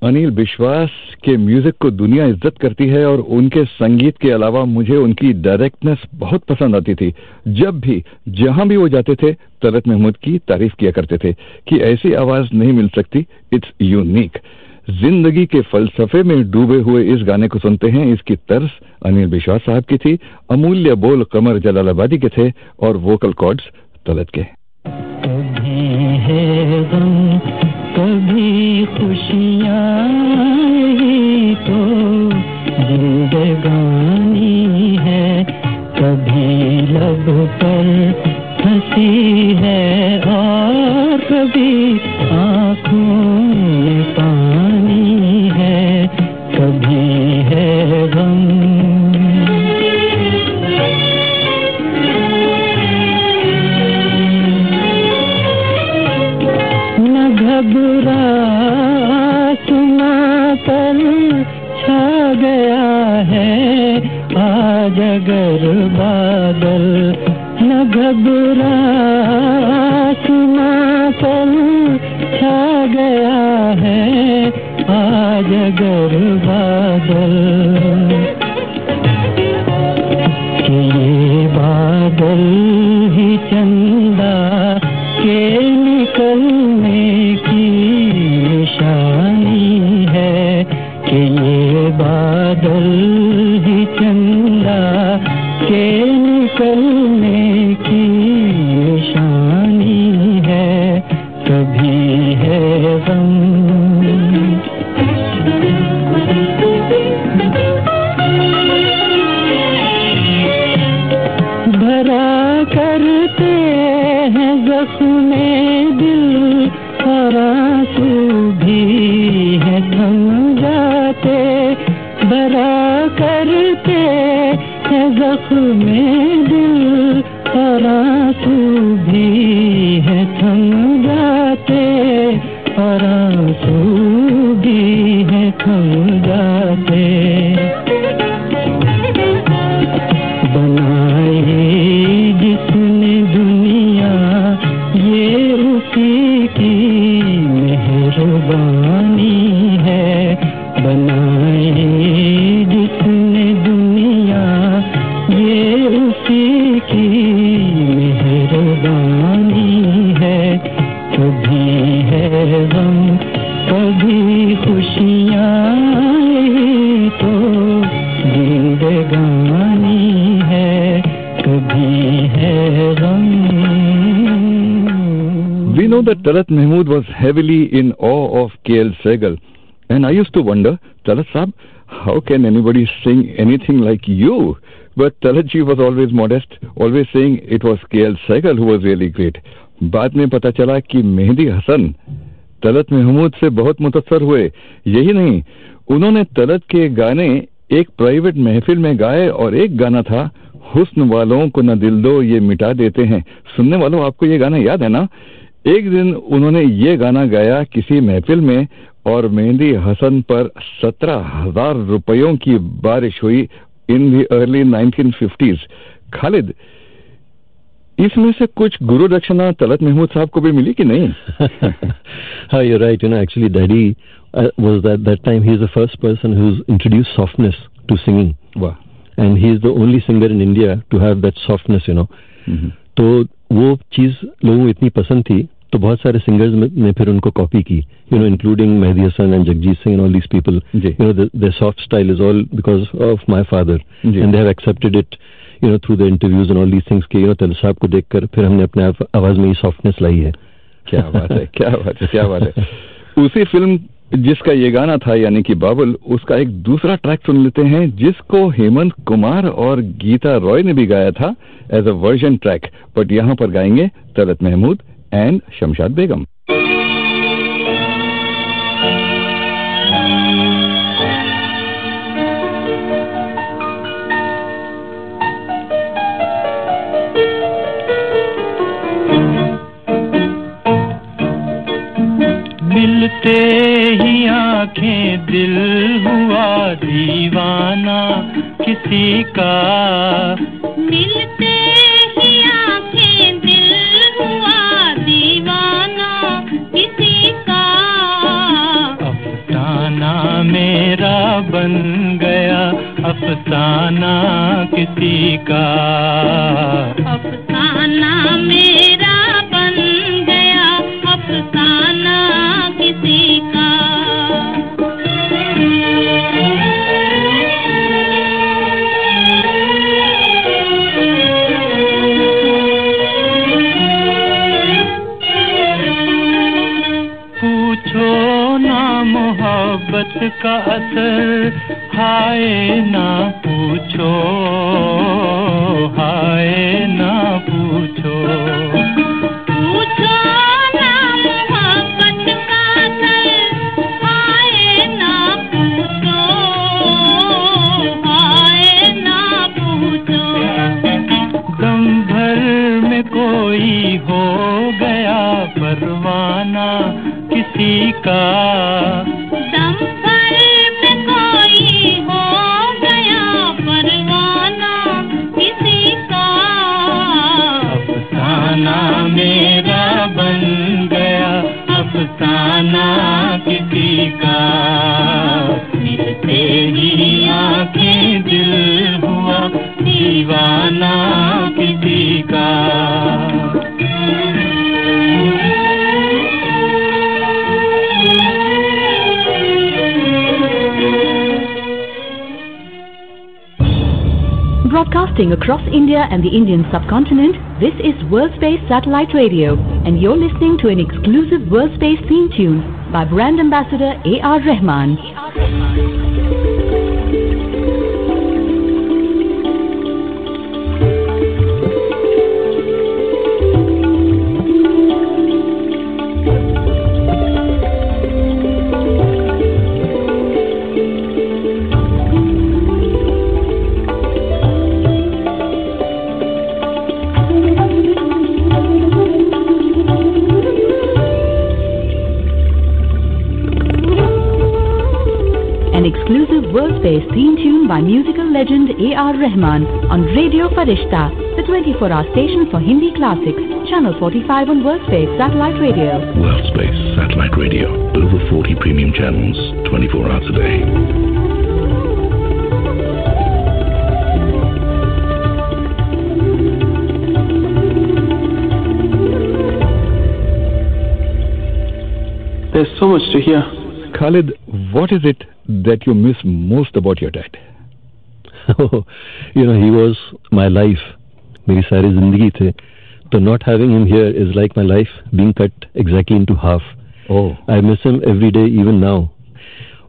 अनिल विश्वास के म्यूजिक को दुनिया इज्जत करती है और उनके संगीत के अलावा मुझे उनकी डायरेक्टनेस बहुत पसंद आती थी। जब भी जहां भी वो जाते थे तलत महमूद की तारीफ किया करते थे कि ऐसी आवाज नहीं मिल सकती, इट्स यूनिक। जिंदगी के फलसफे में डूबे हुए इस गाने को सुनते हैं। इसकी तर्ज अनिल विश्वास साहब की थी, अमूल्य बोल कमर जलालाबादी के थे और वोकल कॉर्ड्स तलत के। कभी खुशियाँ ही तो जिंदगानी है, कभी लब पर हंसी है और कभी आँखों में पानी है, कभी है गम। घबरा सुना कल छा गया है आज अगर बादल, न घबरा सुना कल छा गया है आज अगर बादल। कि ये बादल ही चंदा के निकलने की निशानी है, कि ये बादल ही चंदा के निकलने की निशानी है, कभी है गम। भरा करते हैं ज़ख्मे दिल और आंसू भी है थम जाते, भरा करते हैं ज़ख्मे दिल और आंसू भी है थम जाते, और आंसू भी है थम जाते। बनाए मेहरबानी है, कभी है गम, कभी खुशियाँ तो जिंदगानी है, कभी है गम. We know that Talat Mahmood was heavily in awe of K.L. Sehgal, and I used to wonder, Talat Saab, how can anybody sing anything like you? But Talat ji was always modest, always saying it was K.L. Sehgal who was really great. बाद में पता चला कि मेहदी हसन तलत महमूद से बहुत मुतासर हुए. यही नहीं, उन्होंने तलत के गाने एक प्राइवेट महफिल में गाए, और एक गाना था हुस्न वालों को न दिल दो ये मिटा देते हैं. सुनने वालों, आपको ये गाना याद है ना? एक दिन उन्होंने ये गाना गाया किसी महफिल में, और मेहदी हसन पर 17,000 रुपयों की बारिश हुई in the early 1950s. Khalid, इसमें से कुछ गुरु दक्षिणा तलत महमूद साहब को भी मिली कि नहीं? हाँ, you're right. Actually, Daddy was that time. He is the first person who's introduced softness to singing. Wow. And he is the only singer in India to have that softness. Mm-hmm. तो वो चीज लोगों को इतनी पसंद थी, तो बहुत सारे सिंगर्स ने फिर उनको कॉपी की, including Mehdi Hassan and Jagjit Singh and all these people. their soft style is all because of my father, and they have accepted it through the interviews and all these things कि तलत साहब को देखकर फिर हमने अपने आवाज में ये सॉफ्टनेस लाई है. क्या बात है, क्या बात है, क्या बात है. उसी फिल्म जिसका ये गाना था यानी कि बाबुल, उसका एक दूसरा ट्रैक सुन लेते हैं जिसको हेमंत कुमार और गीता रॉय ने भी गाया था as a version track. But यहाँ पर गाएंगे तलत महमूद एंड शमशाद बेगम. मिलते ही आंखें दिल हुआ दीवाना किसी का, मिलते ही आंखें दिल हुआ दीवाना किसी का, अफसाना मेरा बन गया अफसाना किसी का, अफसाना मेरा बन गया अफसाना किसी का. पूछो ना मोहब्बत का असर, हाय ना पूछो, हाय ना पूछो. कोई हो गया परवाना किसी का, दम पर में कोई हो गया परवाना किसी का, अफसाना मेरा बन गया अफसाना किसी का, मिलते ही आंखें दिल हुआ दीवाना किसी का. Broadcasting across India and the Indian subcontinent, this is Worldspace Satellite Radio, and you're listening to an exclusive Worldspace theme tune by brand ambassador A.R. Rahman. Exclusive Worldspace theme tune by musical legend A.R. Rahman on Radio Farishta, the 24-hour station for Hindi classics, channel 45 on Worldspace Satellite Radio. Worldspace Satellite Radio, over 40 premium channels, 24 hours a day. There's so much to hear. Khalid, what is it that you miss most about your dad? You know, he was my life. मेरी सारी जिंदगी थे. So not having him here is like my life being cut exactly into half. Oh. I miss him every day, even now.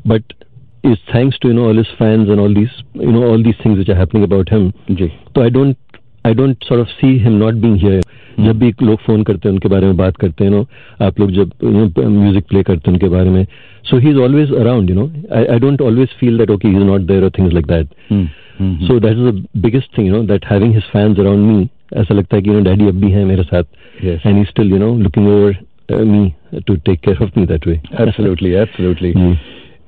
But it's thanks to, you know, all his fans and all these, you know, all these things which are happening about him. Ji. So I don't sort of see him not being here. जब भी लोग phone करते हैं उनके बारे में बात करते हैं, you know, आप लोग जब म्यूजिक प्ले करते हैं उनके बारे में, so he's always around, you know. I don't always feel that okay, he's not there or things like that. So that is the biggest thing, you know, that having his fans around me, ऐसा लगता है कि, you know, daddy अब भी हैं मेरे साथ. Yes. And he's still, you know, looking over me to take care of me that way. Absolutely.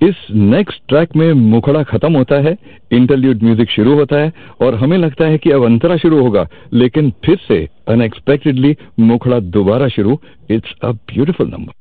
इस नेक्स्ट ट्रैक में मुखड़ा खत्म होता है, इंटरल्यूड म्यूजिक शुरू होता है और हमें लगता है कि अब अंतरा शुरू होगा, लेकिन फिर से अनएक्सपेक्टेडली मुखड़ा दोबारा शुरू. It's a beautiful number.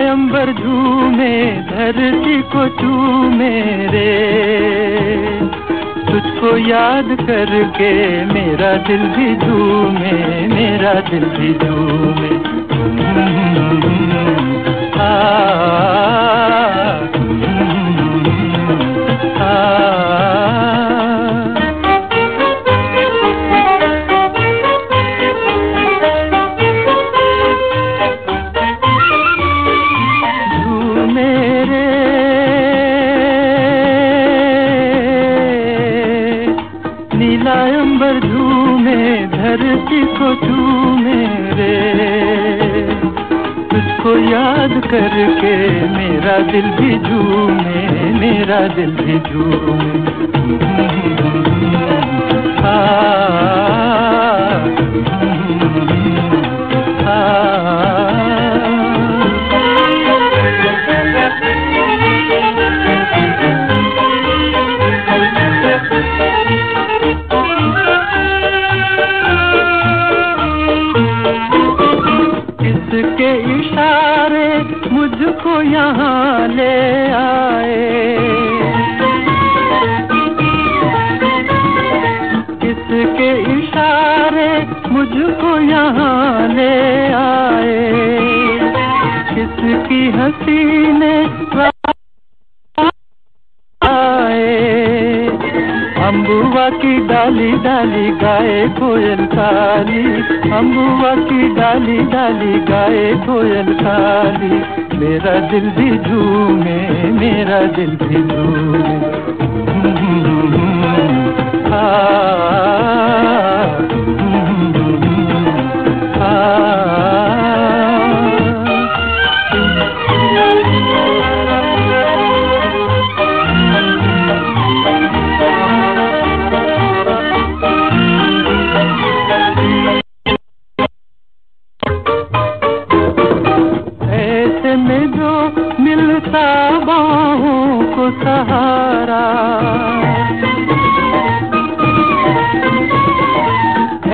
अंबर झूमे धरती को चूमे रे, तुझको याद करके मेरा दिल भी झूमे, मेरा दिल भी झूमे. धरती को झूमे रे, तुझको याद करके मेरा दिल भी झूमे, मेरा दिल भी झूमे. किसके इशारे मुझको यहाँ ले आए, किसके इशारे मुझको यहाँ ले आए, किसकी हसीने अम्बुआ की डाली डाली गाए कोयल काली, अम्बुआ की डाली डाली गाए कोयल काली. मेरा दिल भी झूमे, मेरा दिल भी झूमे. मिलता बाहों को सहारा,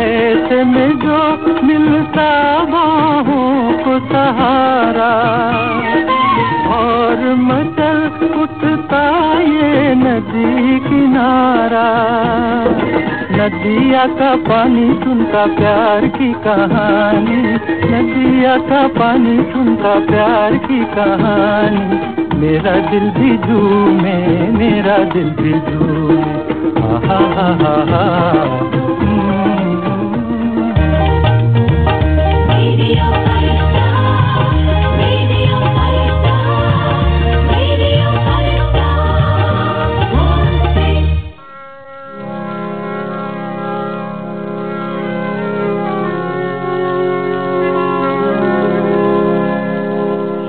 ऐसे में जो मिलता बाहों को सहारा, और मचल उठता ये नदी किनारा. नदिया का पानी सुनता प्यार की कहानी, नदिया का पानी सुनता प्यार की कहानी. मेरा दिल भी झूमे, मेरा दिल भी झूमे. हा हा हा हा.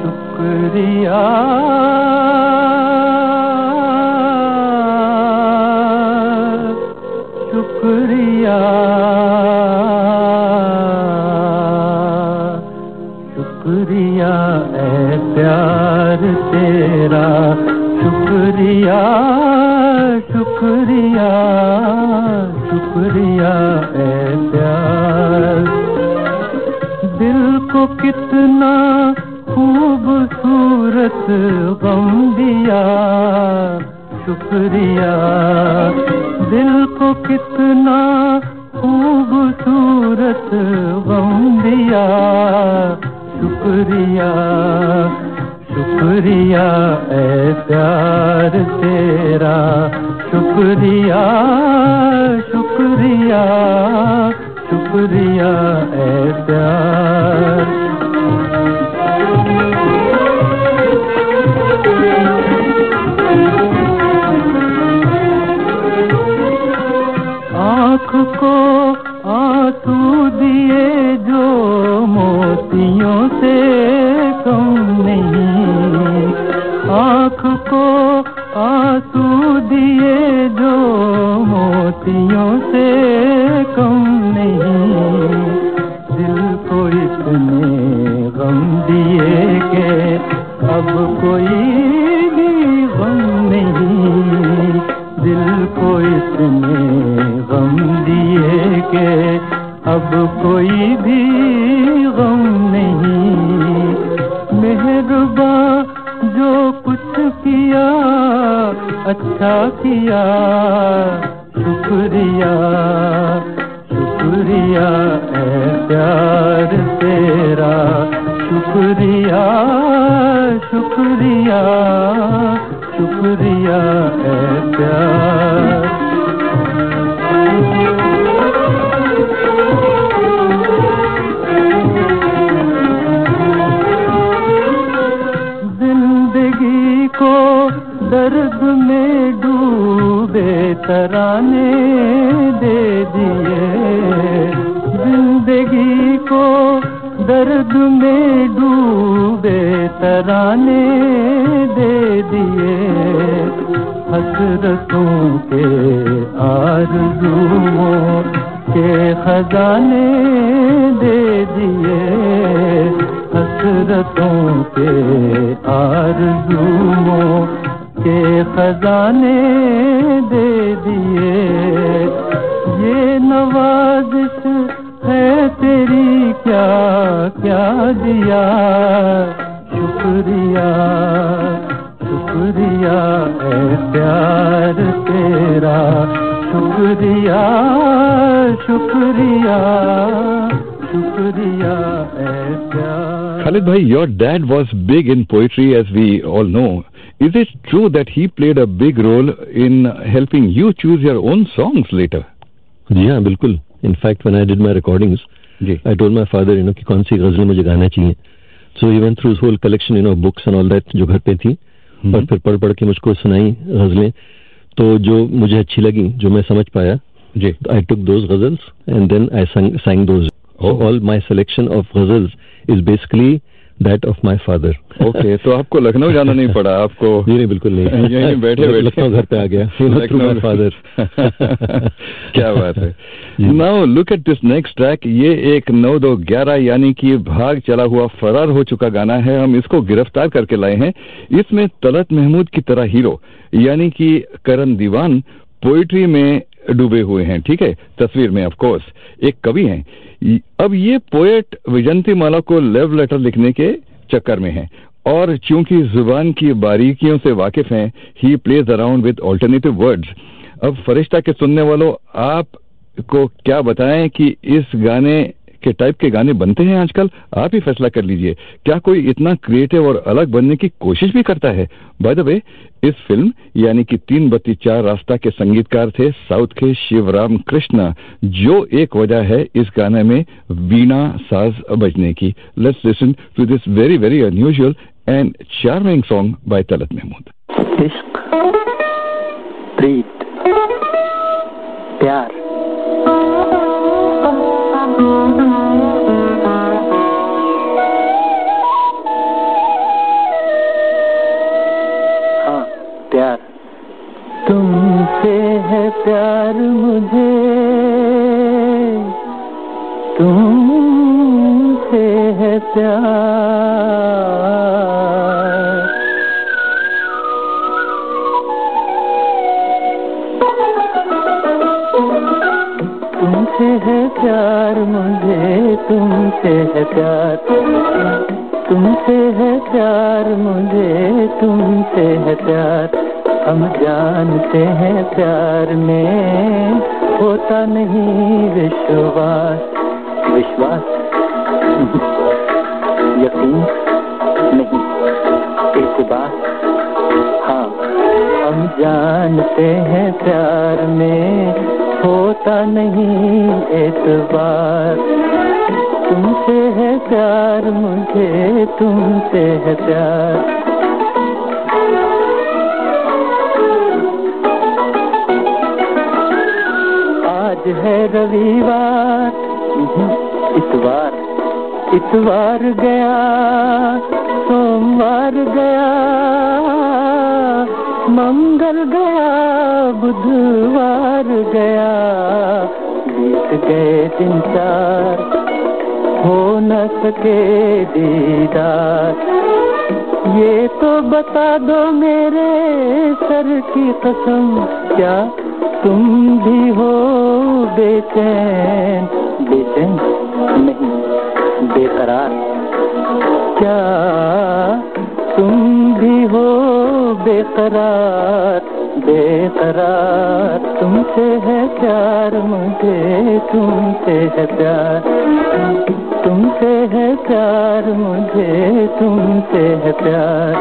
शुक्रिया कितना खूबसूरत गम दिया, शुक्रिया। दिल को कितना खूबसूरत गम दिया, शुक्रिया। शुक्रिया ऐ प्यार तेरा, शुक्रिया, शुक्रिया, शुक्रिया ऐ प्यार। आँख को आंसू दिए जो मोतियों से कम नहीं, आँख को आंसू दिए जो मोतियों से कम नहीं। दिल को इतने गम दिए के अब कोई भी गम नहीं, दिल को इतने गम दिए के अब कोई भी गम नहीं। मेहरबां जो कुछ किया अच्छा किया, शुक्रिया। शुक्रिया ऐ प्यार तेरा, शुक्रिया, शुक्रिया, शुक्रिया ऐ प्यार। जिंदगी को दर्द में डूबे तराने दे दिए, जिंदगी को दर्द में डूबे तराने दे दिए। हसरतों के आरज़ुओं के खजाने दे दिए, हसरतों के आरज़ुओं के खजाने दे दिए। ये नवाज़िश है तेरी क्या क्या दिया, शुक्रिया। शुक्रिया ऐ प्यार तेरा, शुक्रिया, शुक्रिया, शुक्रिया ऐ प्यार। Khalid bhai, your dad was big in poetry, as we all know. Is it true that he played a big role in helping you choose your own songs later? जी हाँ, बिल्कुल. In fact, when I did my recordings, I told my father, कि कौन सी गजलें मुझे गाना चाहिए. So he went through his whole collection, books and all that जो घर पे थी, और फिर पढ़ के मुझको सुनाई गजलें. तो जो मुझे अच्छी लगी, जो मैं समझ पाया, I took those ghazals and then I sang those. All my selection of ghazals is basically that of my father. Okay, तो आपको लखनऊ जाना नहीं पड़ा आपको? नहीं, बिल्कुल नहीं. यहीं बैठे लखनऊ घर पे आ गया. Through my father. क्या बात है. Now look at this next track. ये एक 9-2-11 यानी कि भाग चला हुआ फरार हो चुका गाना है. हम इसको गिरफ्तार करके लाए हैं. इसमें तलत महमूद की तरह हीरो यानी कि करण दीवान पोइट्री में डूबे हुए हैं. ठीक है, तस्वीर में ऑफ कोर्स एक कवि हैं. अब ये पोएट विजंती माला को लव लेटर लिखने के चक्कर में है और चूंकि जुबान की बारीकियों से वाकिफ हैं, he plays around with alternative words. अब फरिश्ता के सुनने वालों, आपको क्या बताएं कि इस गाने के टाइप के गाने बनते हैं आजकल? आप ही फैसला कर लीजिए. क्या कोई इतना क्रिएटिव और अलग बनने की कोशिश भी करता है? बाय द वे, इस फिल्म यानी कि 3-4 रास्ता के संगीतकार थे साउथ के शिवराम कृष्ण, जो एक वजह है इस गाने में वीणा साज बजने की. Let's listen to this very very unusual and charming song by Talat Mahmood. इश्क, प्रीत, प्यार, प्यार. तुमसे है प्यार मुझे, तुमसे है प्यार. तुमसे है प्यार मुझे, तुमसे है प्यार, तुमसे है प्यार, मुझे तुमसे है प्यार। हम जानते हैं प्यार में होता नहीं विश्वास, विश्वास यकीन नहीं, इत्बार। हाँ, हम जानते हैं प्यार में होता नहीं एतबार। तुमसे है प्यार, मुझे तुमसे है प्यार। आज है रविवार, इतवार, इतवार गया, सोमवार गया, मंगल गया, बुधवार गया, बीत गए दिन चार, हो न सके दीदार। ये तो बता दो मेरे सर की कसम, क्या तुम भी हो बेचैन? बेचैन नहीं, बेकरार। क्या तुम भी हो बेकरार, बेकरार? तुमसे है प्यार, मुझे तुमसे है प्यार, तुमसे है प्यार, मुझे तुमसे है प्यार।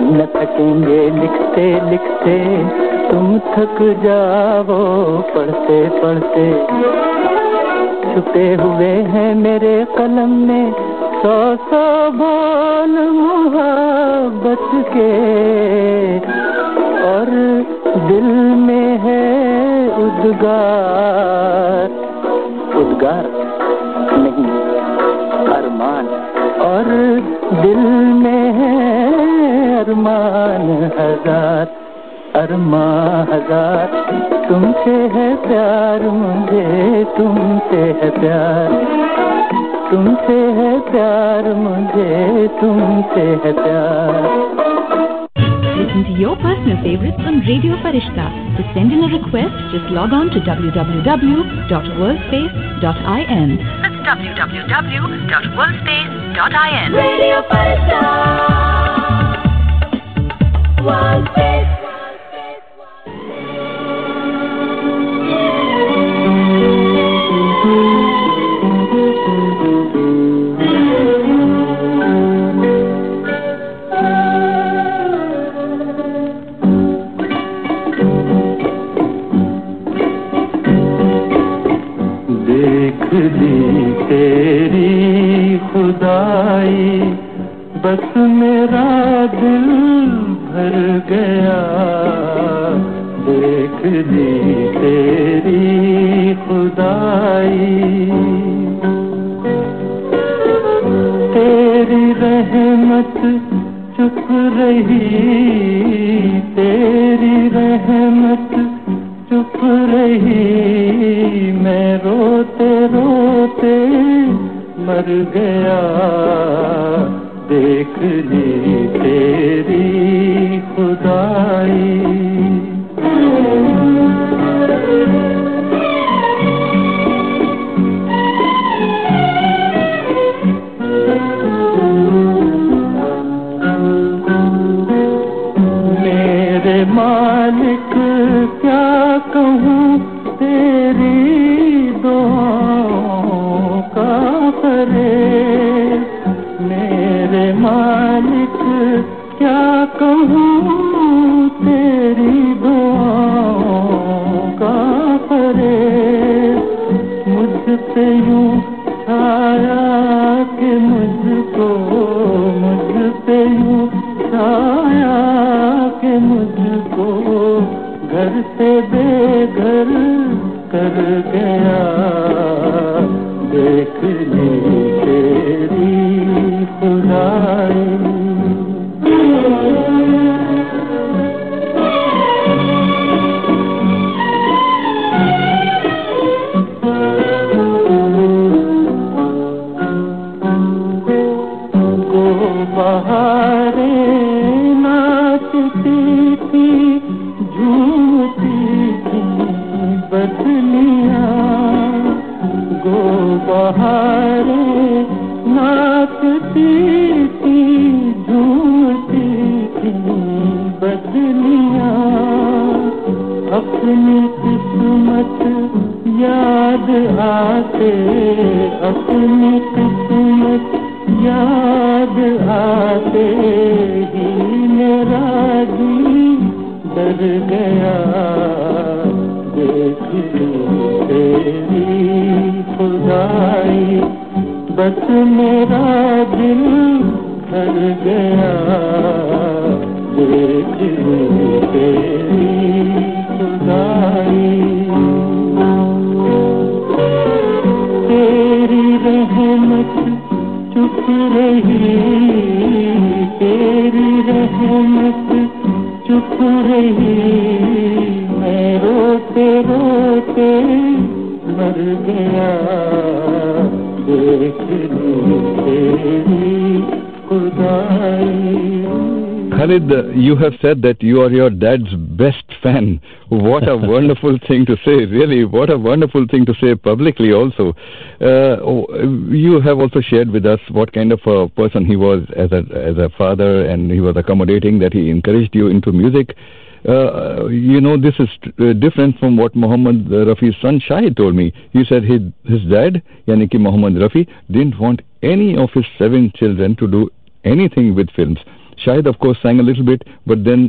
न थकेंगे लिखते लिखते, तुम थक जाओ पढ़ते पढ़ते। छुपे हुए हैं मेरे कलम में 100 बोल मोहब्बत के, और दिल में है उद्गार, उद्गार नहीं अरमान, और दिल में है अरमान हजार, अरमान हजार। तुमसे है प्यार, मुझे तुमसे है प्यार, तुमसे है प्यार, मुझे तुमसे है प्यार। Listen to your personal favorites on Radio Farishta. To send in a request, just log on to www.worldspace.in. That's www.worldspace.in. Radio Farishta. Worldspace. तेरी खुदाई बस मेरा दिल भर गया, देख ली तेरी खुदाई। तेरी रहमत चुप रही, तेरी रहमत चुप रही, मैं रोते रोते मर गया, देख ली तेरी खुदाई। मेरे मालिक क्या कहूँ तेरी दुआओं का फरेब, मेरे मालिक क्या कहूँ तेरी दुआओं का फरेब। मुझ पे यूँ छाया कि मुझको, मुझ पे यूँ छाया कि मुझको घर से बेघर कर गया, देख ली तेरी खुदाई। बहारें नाचती थी, झूमती अपनी किस्मत याद आते, अपनी किस्मत याद आते ही मेरा जी डर गया, देख तेरी खुदाई, बस मेरा दिल डर गया, देख तेरी खुदाई। तेरी रहमत चुप रही, तेरी रहमत चुप रही, मैं रोते रोते मर गया, देख तेरी खुदाई। Khalid, you have said that you are your dad's best fan. What a wonderful thing to say, really. What a wonderful thing to say publicly also. You have also shared with us what kind of a person he was as a father, and he was accommodating, that he encouraged you into music. This is different from what Mohammed Rafi's son Shahid told me. He said his dad, yani ki Mohammed Rafi, didn't want any of his 7 children to do anything with films. Shahid, of course, sang a little bit, but then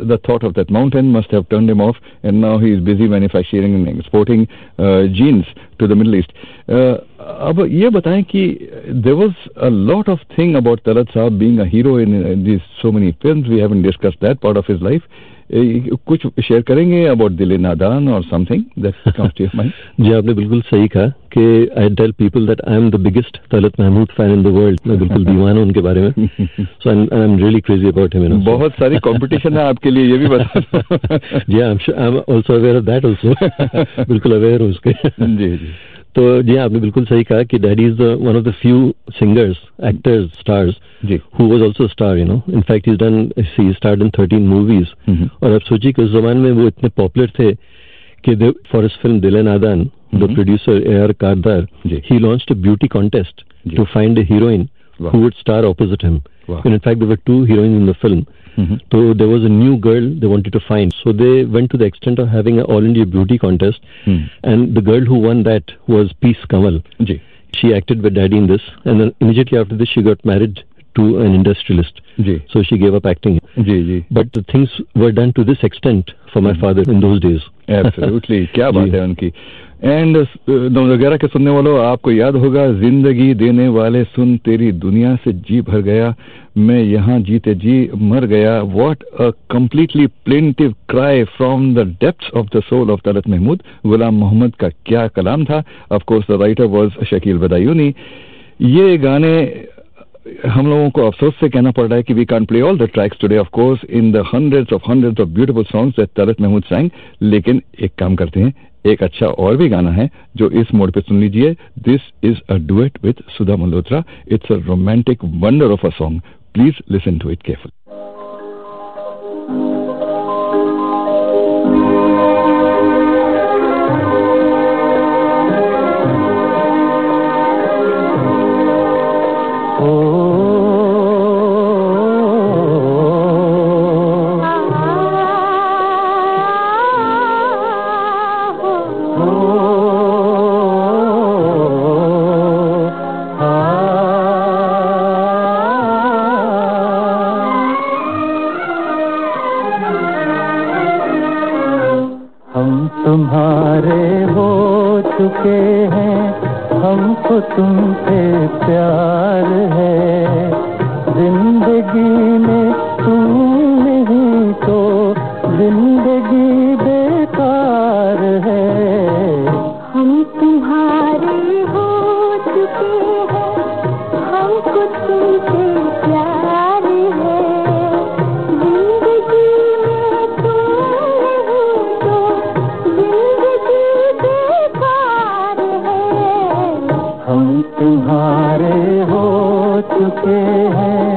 the thought of that mountain must have turned him off, and now he is busy manufacturing and exporting jeans to the Middle East. अब ये बताएं कि there was a lot of thing about Talat Saab being a hero in these so many films. We haven't discussed that part of his life. कुछ share करेंगे about दिल नादान or something that comes to your mind? जी, आपने बिल्कुल सही कहा कि I tell people that I am the biggest Talat Mahmood fan in the world. मैं बिल्कुल दीवाना हूं उनके बारे में. So I'm really crazy about him. बहुत सारी competition है आपके लिए, ये भी बता. जी, I'm also aware of that also. बिल्कुल aware हूं उसके. जी जी. तो जी, आपने बिल्कुल सही कहा कि daddy is one of the few singers, actors, stars who was also star, in fact he starred in 13 movies. और आप सोचिए कि उस जमाने में वो इतने पॉपुलर थे कि फॉर हिज फिल्म दिल नादान, the producer A.R. Kardar, he launched a beauty contest to find a heroine who would star opposite him. And in fact there were 2 heroines in the film. So there was a new girl they wanted to find. So they went to the extent of having an all India beauty contest. And the girl who won that was Peace Kamal. She acted with daddy in this, and then immediately after this she got married to an industrialist. So she gave up acting. But the things were done to this extent for my father in those days. Absolutely. क्या बात है उनकी. And 911 के सुनने वालों, आपको याद होगा, जिंदगी देने वाले सुन, तेरी दुनिया से जी भर गया, मैं यहाँ जीते जी मर गया. What a completely plaintive cry from the depths of the soul of Talat Mahmood. Ghulam Mohammed का क्या कलाम था. Of course the writer was Shakeel Badayuni. ये गाने हम लोगों को अफसोस से कहना पड़ रहा है कि we can play all the tracks today, of course, in the hundreds of beautiful songs that Talat Mahmood sang. लेकिन एक काम करते हैं, एक अच्छा और भी गाना है जो इस मोड पे सुन लीजिए. This is a duet with Sudha Malhotra. It's a romantic wonder of a song. Please listen to it carefully. तुम्हारे हो चुके हैं, हमको तुमसे प्यार है, जिंदगी में तुम नहीं तो जिंदगी बेकार है. हम तुम्हारे हो चुके हैं, हमको तुमसे प्यार है, जिंदगी में तुम नहीं तो जिंदगी बेकार है. हम तुम्हारे हो चुके हैं.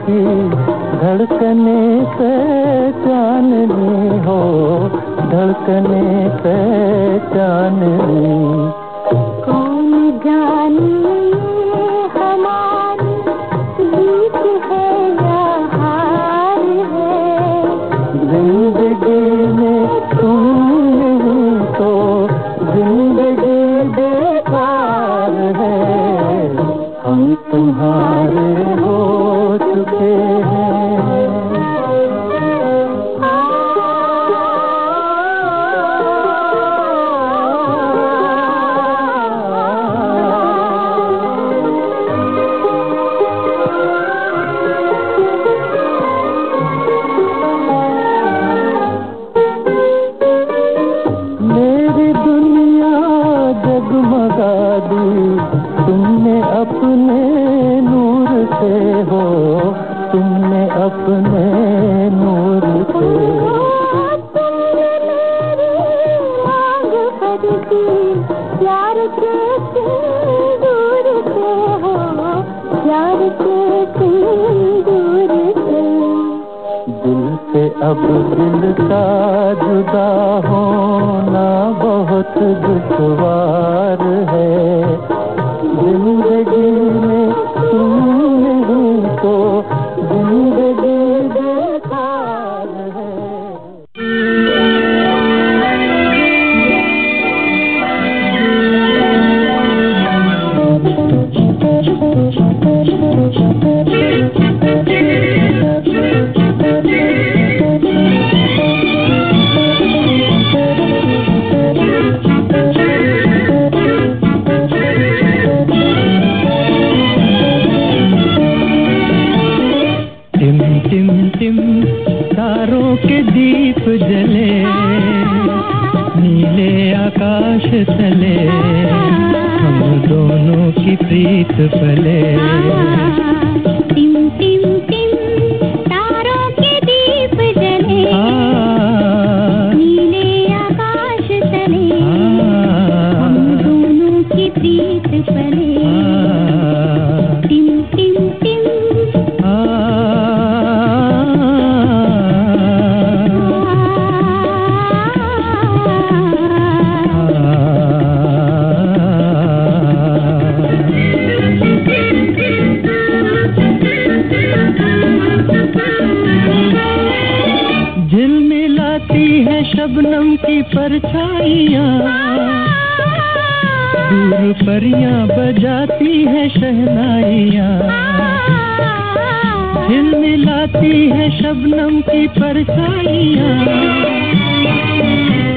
की धड़कने से चांदनी हो, धड़कने से चांदनी। कौन जाने हमारी जीत है या हार है, जिंदगी में तुम नहीं तो जिंदगी बेकार है, हम तुम्हारे हो चुके हैं। मेरी दुनिया जगमगा दी तुमने अपने नूर से हो, तुमने अपने नूर से। मांग भरती प्यार के सिंदूर से हो, प्यार के सिंदूर से। दिल से अब दिल का जुदा होना बहुत दुश्वार है, जिंदगी में तुम नहीं तो जिंदगी बेकार है। टिम टिम टिम तारों के दीप जले, नीले आकाश तले, हम दोनों की प्रीत पले। टिम टिम टिम तारों के दीप जले, नीले आकाश तले, हम दोनों की प्रीत पले। टिम टिम टिम झिलमिलाती है शबनम की परछाइयाँ, दूर परियां बजाती है शहनाइयाँ। झिलमिलाती है शबनम की परछाइयाँ,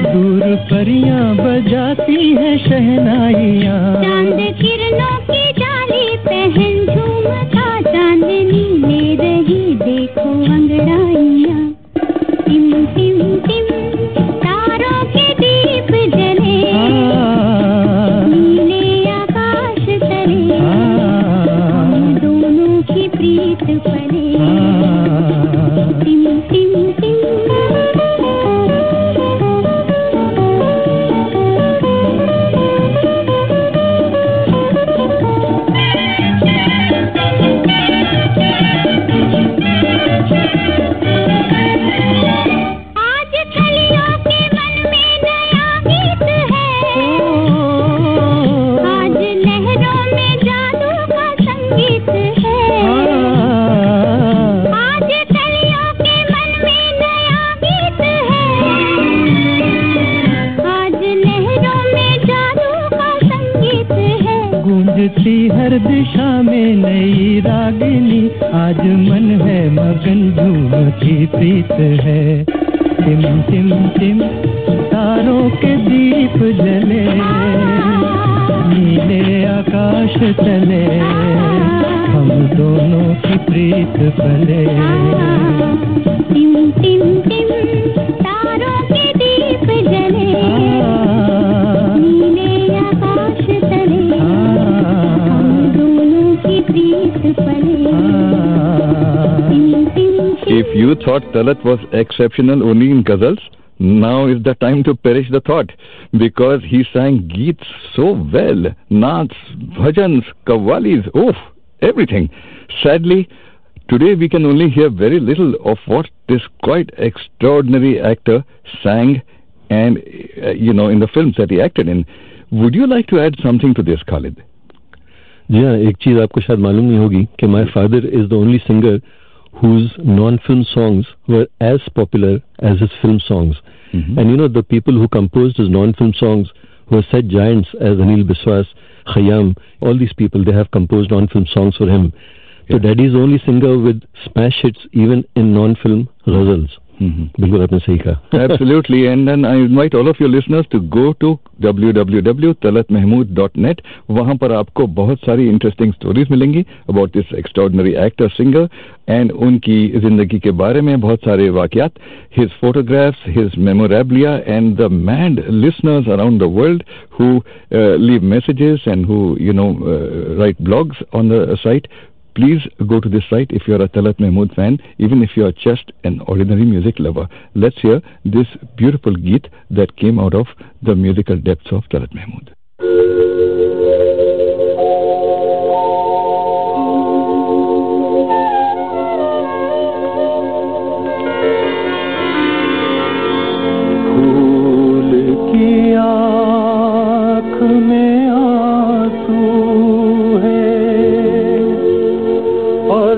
दूर परियां बजाती है शहनाइयाँ। चांद किरणों की जाली पहन झूमता चांदनी ले रही देखो अंगड़ाइयाँ। टिम टिम टिम तारों के दीप जले, नीले आकाश तले, हम दोनों की प्रीत पले। टिम टिम टिम गूंजती हर दिशा में नई रागिनी, आज मन है मगन झूमती प्रीत है। टिम टिम टिम तारों के दीप जले, नीले आकाश तले, हम दोनों की प्रीत पले। टिम टिम टिम तारों के दीप जले, नीले आकाश तले, हम दोनों की प्रीत पले। If you thought Talat was exceptional only in ghazals, now is the time to perish the thought, because he sang geets so well, naats, bhajans, qawwalis, everything. Sadly, today we can only hear very little of what this quite extraordinary actor sang and in the films that he acted in. Would you like to add something to this, Khalid? जी हाँ, एक चीज आपको शायद मालूम नहीं होगी कि my father is the only singer whose non-film songs were as popular as his film songs. Mm-hmm. And the people who composed his non-film songs were such giants as Anil Biswas, Khayyam, all these people, they have composed non-film songs for him. Yeah. So Daddy is the only singer with smash hits even in non-film ghazals. बिल्कुल आपने सही कहा. Absolutely. And then I invite all of your listeners to go to www.talatmehmood.net. वहाँ पर आपको बहुत सारी interesting stories मिलेंगी about this extraordinary actor singer and उनकी जिंदगी के बारे में बहुत सारे वाकयात, his photographs, his memorabilia, and the mad listeners around the world who leave messages and who write blogs on the site. Please go to this site if you're a Talat Mahmood fan, even if you're just an ordinary music lover. Let's hear this beautiful geet that came out of the musical depths of Talat Mahmood. फूल की आँख में आंसू है और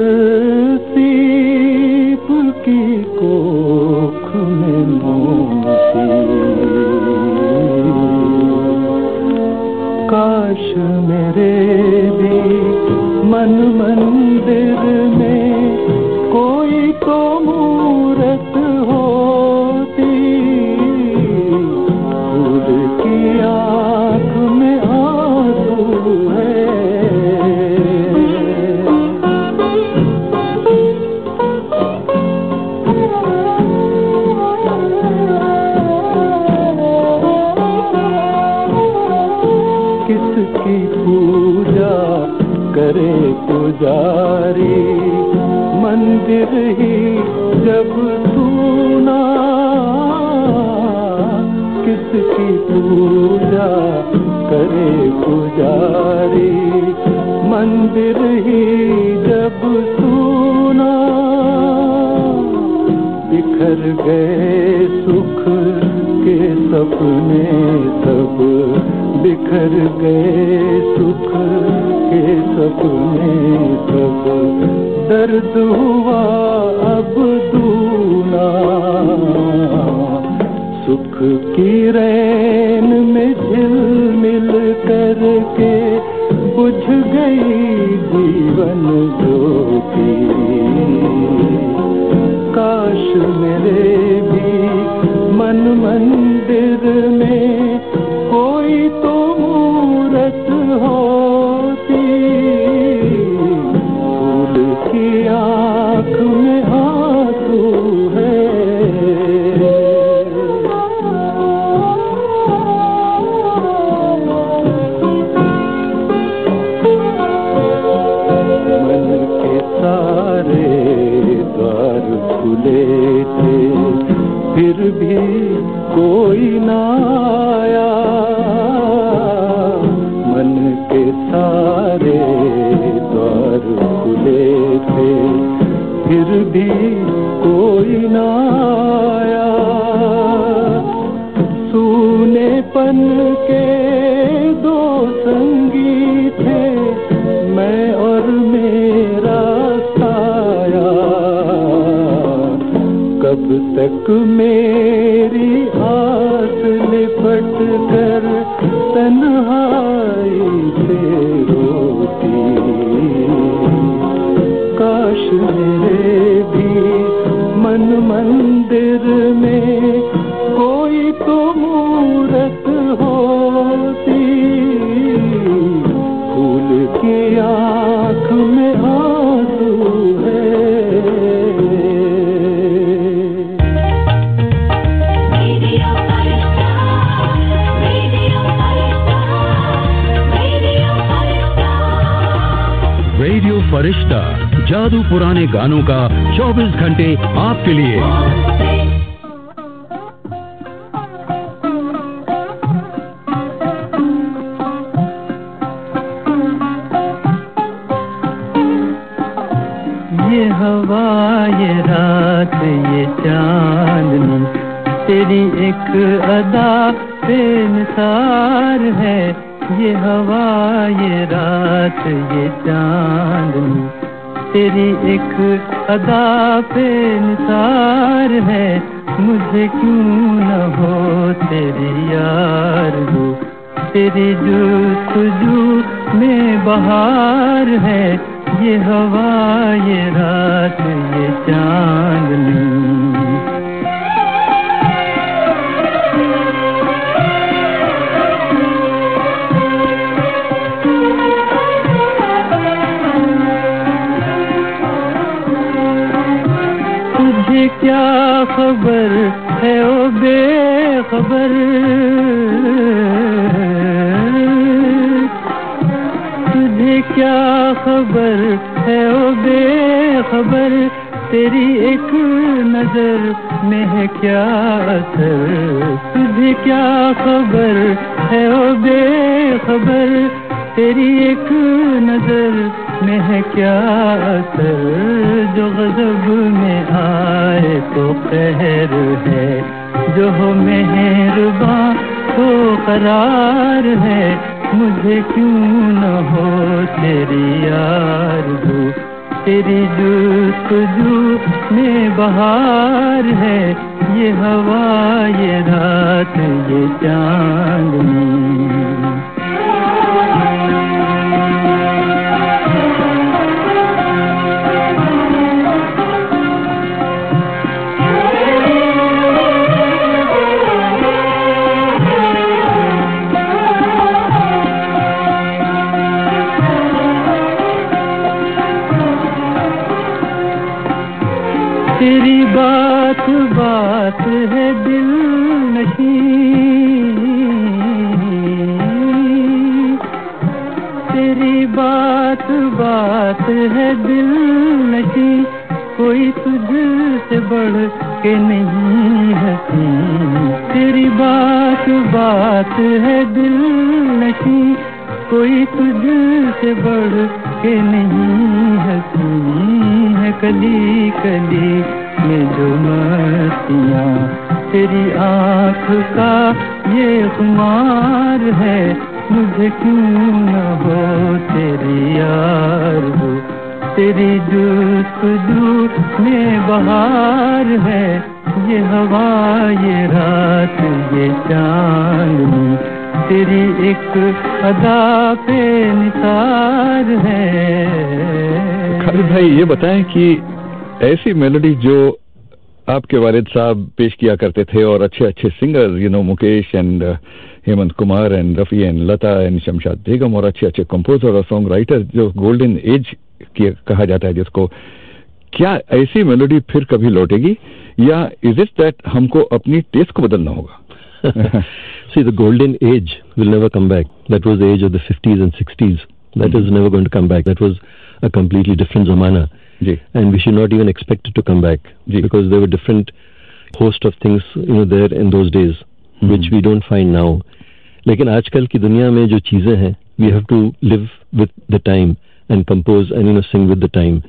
सीपुर की कोख में मोती, काश मेरे भी मन मंदिर में कोई तो मूरत होती, फूल की आँख में आंसू है। किसकी पूजा करे पुजारी, मंदिर ही जब सुना, किसकी पूजा करे पुजारी, मंदिर ही जब सुना, बिखर गए सुख के सपने सब, बिखर गए सुख के सपने सब, दर्द हुआ अब दूना, सुख की रैन में झिलमिल करके बुझ गई जीवन ज्योति, काश मेरे भी मन मंदिर में कोई तो मूरत होती, फूल की आँख में आंसू है। मन के सारे द्वार खुले थे फिर भी कोई ना आया, मन के सारे द्वार खुले थे फिर भी कोई ना आया, सूनेपन के दो संगी थे मैं और मेरा साया, कब तक मेरी आस लिपट कर तन्हाई से रोती, काश मेरे भी मन मंदिर में कोई तो मूरत होती, फूल की आँख में आंसू है। रेडियो फरिश्ता, जादू पुराने गानों का 24 घंटे आपके लिए। ये ये रात ये चांदनी, तेरी एक अदा बेनिसार है। ये हवा ये रात ये चांदनी, तेरी एक अदा बेनिसार है। मुझे क्यों न हो तेरी यार, तेरी जुस्तजू में बहार है। ये हवा ये रात ये चांदनी। तुझे क्या खबर है ओ बेखबर, तुझे क्या खबर है ओ बेखबर, तेरी एक नजर में है क्या असर। तुझे क्या खबर है ओ बेखबर, तेरी एक नजर में है क्या असर। जो गज़ब में आए तो कहर है, जो हो मेहरबां तो करार है। मुझे क्यों न हो तेरी आरज़ू, तेरी जुस्तजू में बहार है। ये हवा ये रात ये चांदनी। तेरी बात बात है दिल नशीं, तेरी बात बात है दिल नशीं। कोई तुझसे बढ़ के नहीं हंसी, तेरी बात बात है दिल नशीं। कोई तुझसे बढ़ के नहीं हंसी है। कली कली में जो मस्तियाँ, तेरी आँख का ये खुमार है। मुझे क्यों न हो तेरी आरज़ू, तेरी जुस्तजू में बहार है। ये हवा ये रात ये चांदनी, तेरी एक अदा पे निसार है। खालिद भाई ये बताएं कि ऐसी मेलोडी जो आपके वालिद साहब पेश किया करते थे और अच्छे अच्छे singers Mukesh and Hemant Kumar and Rafi and Lata and Shamshad Begum और अच्छे अच्छे कंपोजर और सॉन्ग राइटर जो गोल्डन एज कहा जाता है जिसको, क्या ऐसी मेलोडी फिर कभी लौटेगी या इज इट दैट हमको अपनी टेस्ट को बदलना होगा? See, the golden age will never come back. That was the age of the 50s and 60s. That is never going to come back. That was a completely different zamana. And we should not even expect it to come back. Because there were different host of things there in those days, which we don't find now. लेकिन आजकल की दुनिया में जो चीजें हैं, we have to live with the time and compose and sing with the time.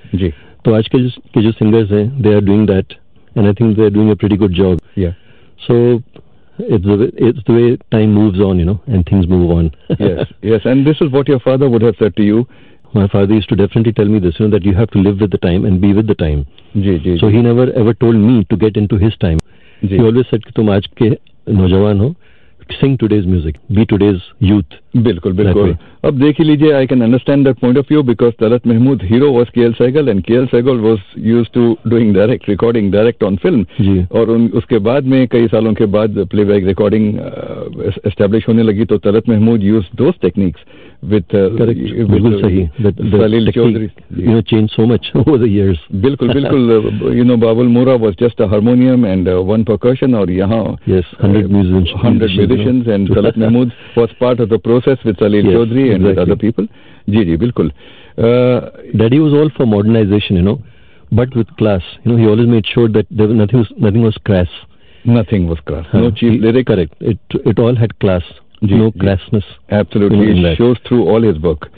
तो आजकल के जो singers हैं, they are doing that, and I think they are doing a pretty good job. So it's the way time moves on, and things move on. Yes, and this is what your father would have said to you. My father used to definitely tell me this, that you have to live with the time and be with the time. So he never ever told me to get into his time. He always said कि तुम आज के नौजवान हो, sing today's music, be today's youth. बिल्कुल बिल्कुल. अब देख ही लीजिए, I can understand that point of view because Talat Mahmood hero was KL Sehgal and KL Sehgal was used to doing recording direct on film. और उसके बाद में कई सालों के बाद playback recording establish होने लगी तो Talat Mahmood used those techniques with बिल्कुल सही. Salil Chaudhary changed so much over the years. बिल्कुल बिल्कुल. Babul Mora was just a harmonium and one percussion और यहाँ 100 musicians and Talat Mahmood was part of the process with Salil Chaudhary and with other people. जी बिल्कुल. Daddy was all for modernization, but with class. He always made sure that there was nothing was crass. Nothing was crass. No cheap lyric. Correct. It all had class. No crassness. Absolutely. It shows through all his work.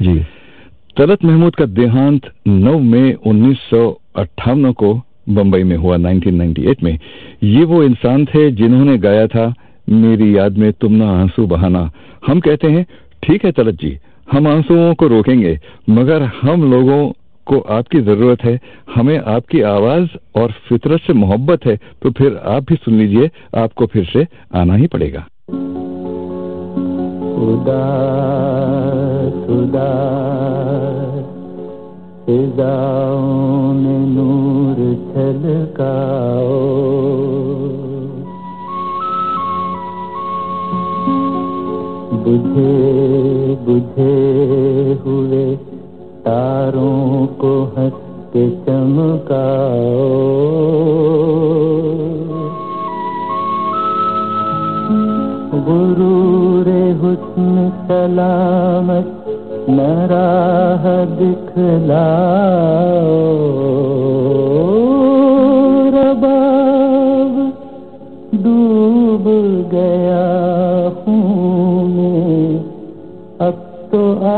Talat Mahmood का देहांत 9 मई 19 1958 को बंबई में हुआ 1998 में। ये वो इंसान थे जिन्होंने गाया था मेरी याद में तुम ना आंसू बहाना। हम कहते हैं ठीक है तलत जी, हम आंसुओं को रोकेंगे, मगर हम लोगों को आपकी जरूरत है, हमें आपकी आवाज और फितरत से मोहब्बत है, तो फिर आप भी सुन लीजिए, आपको फिर से आना ही पड़ेगा। उदास उदास फिजाओं में नूर छलकाओ, बुझे बुझे हुए तारों को हंस के चमकाओ, गुरूरे हुस्न सलामत न राह दिखलाओ, रबाब डूब गया हूँ मैं, अब तो आ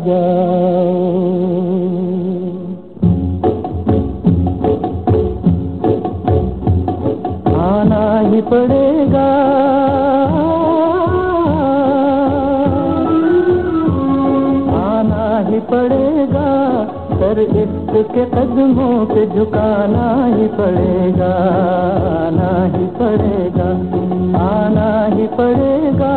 जाओ। आना ही पड़ेगा, आना ही पड़ेगा, सर इश्क के कदमों पे झुकाना ही पड़ेगा, आना ही पड़ेगा, आना ही पड़ेगा।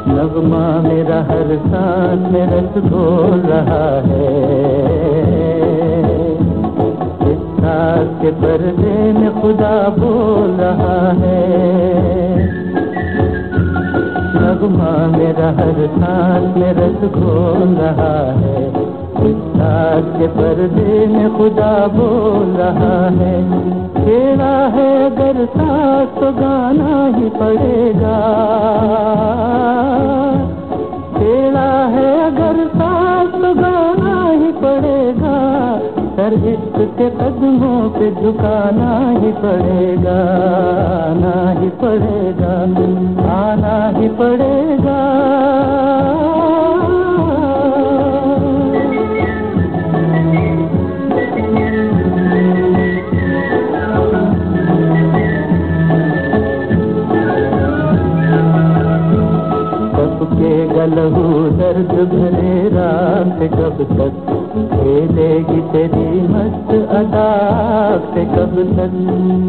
नगमा मेरा हर सांस में रस घोल रहा है, इस सांस के पर्दे में खुदा बोल रहा है। नगमा मेरा हर सांस में रस घोल रहा है, इस सांस के पर्दे में खुदा बोल रहा है। छेड़ा है अगर सांस तो गाना ही पड़ेगा, छेड़ा है अगर सांस तो गाना ही पड़ेगा, सर इश्क के कदमों पे झुकाना ही पड़ेगा, आना ही पड़ेगा, आना ही पड़ेगा। लहू दर्द भरे रात कब तक खेलेगी तेरी मस्त अदा से, कब तक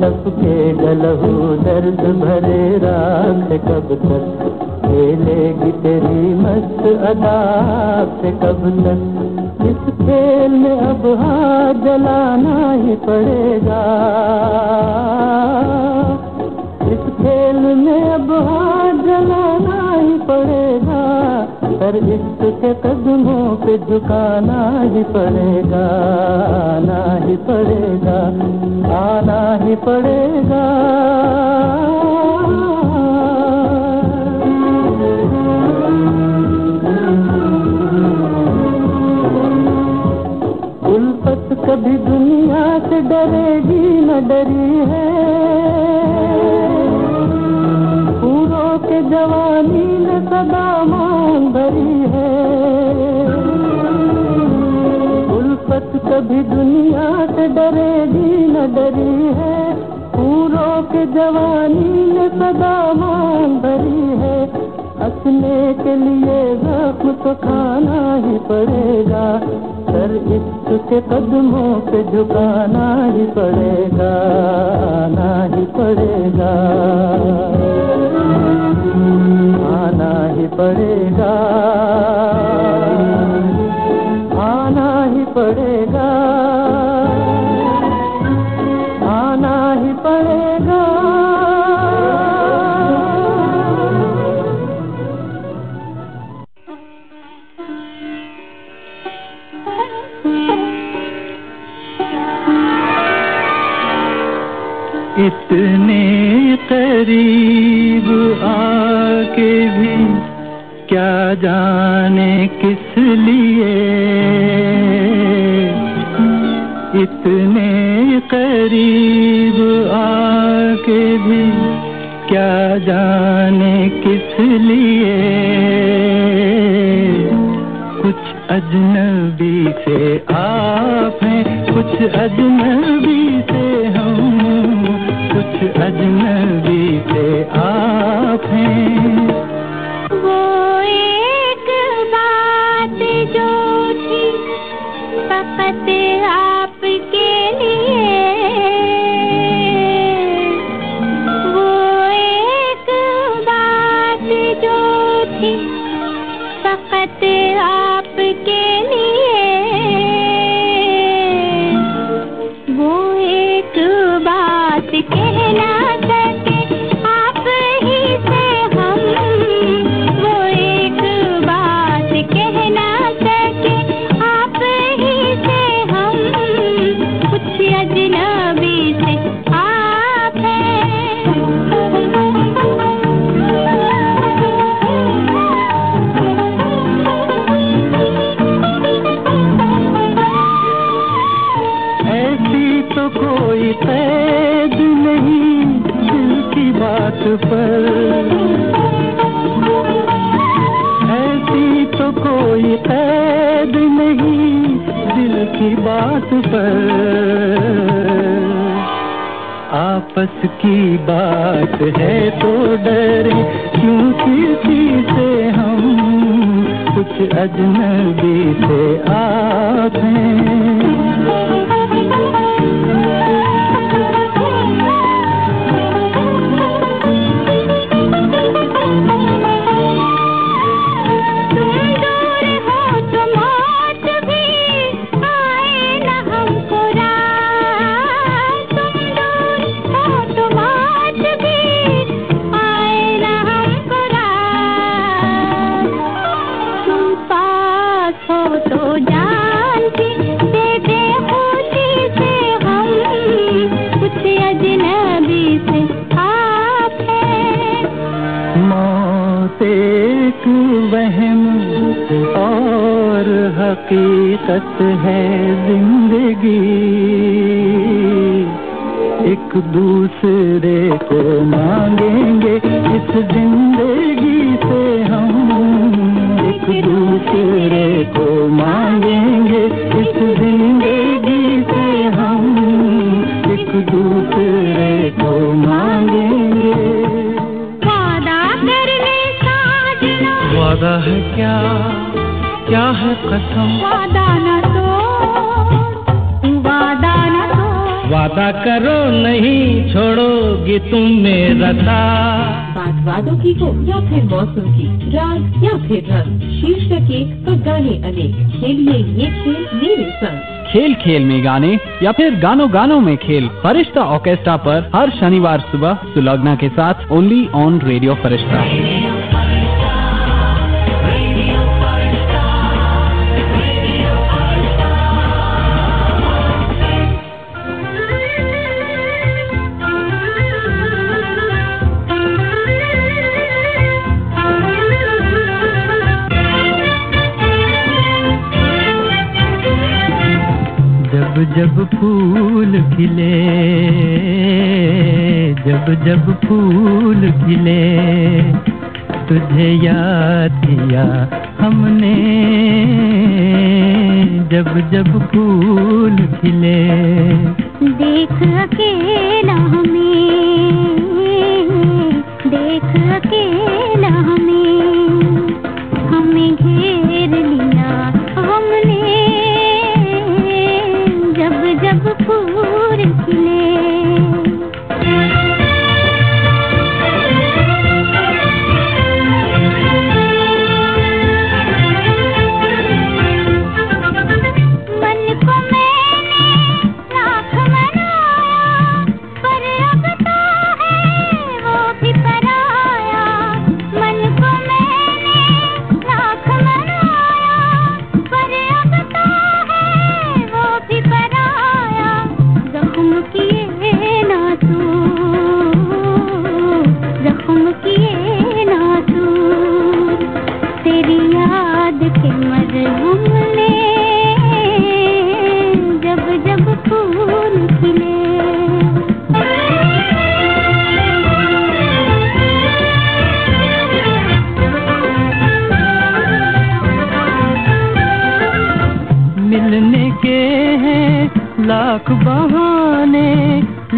सबके गलहू दर्द भरे रात कब तक खेलेगी तेरी मस्त अदा से, कब तक इस खेल में अब हाथ जलाना ही पड़ेगा, इस खेल में अब हाथ जलाना ही पड़ेगा, पर इश्क के कदमों पे झुकाना ही पड़ेगा, आना ही पड़ेगा, आना ही पड़ेगा। उल्फत कभी दुनिया से डरेगी न डरी है, पूरों के जवानी ने सदा मांग भरी है। उल्फत कभी दुनिया से डरेगी न डरी है, पूरों के जवानी ने सदा मांग भरी है। हंसने के लिए जख्म तो खाना ही पड़ेगा, सर इश्क के कदमों पे झुकाना ही पड़ेगा, आना ही पड़ेगा, आना ही पड़ेगा, आना ही पड़ेगा, आना ही पड़ेगा। इतने करीब आके भी क्या जाने किस लिए, इतने करीब आके भी क्या जाने किस लिए कुछ अजनबी से आप हैं, कुछ अजनबी से हम, कुछ अजनबी से आप हैं। वो एक बात जो थी फकत आपके लिए, वो एक बात जो थी फकत आपके लिए, वो एक बात कहना सके आप ही से हम, वो एक बात कहना सके आप ही से हम, कुछ अजनबी से आप हैं। ऐसी तो कोई कैद नहीं दिल की बात पर, ऐसी तो कोई कैद नहीं दिल की बात पर। आपस की बात है तो डरे क्यों किसी से हम, कुछ अजनबी से आप हैं। और हकीकत है जिंदगी, एक दूसरे को मांगेंगे इस जिंदगी से हम, एक दूसरे को मांगेंगे इस जिंदगी से हम, एक दूसरे को मांगेंगे। वादा है क्या, क्या है कसम, वादा न तो, वादा न तो, वादा करो नहीं छोड़ोगी तुम मेरा साथ। बात वादों की हो या फिर मौसम की, राग या फिर रंग, शीर्षक एक तो गाने अनेक, खेलिए ये खेल मेरे संग। खेल खेल में गाने या फिर गानों गानों में खेल, फरिश्ता ऑर्केस्ट्रा पर हर शनिवार सुबह सुलग्ना के साथ ओनली ऑन रेडियो फरिश्ता। जब फूल खिले, जब फूल खिले, तुझे याद किया हमने, जब फूल खिले। देख अकेला हमें, देख अकेला हमें घेर लिया हमने, जब फूल खिले। मन को मैंने लाख मनाया, पर अब तो है वो भी पराया। मन को मैंने लाख मनाया, पर अब तो है वो भी पराया। जख्म की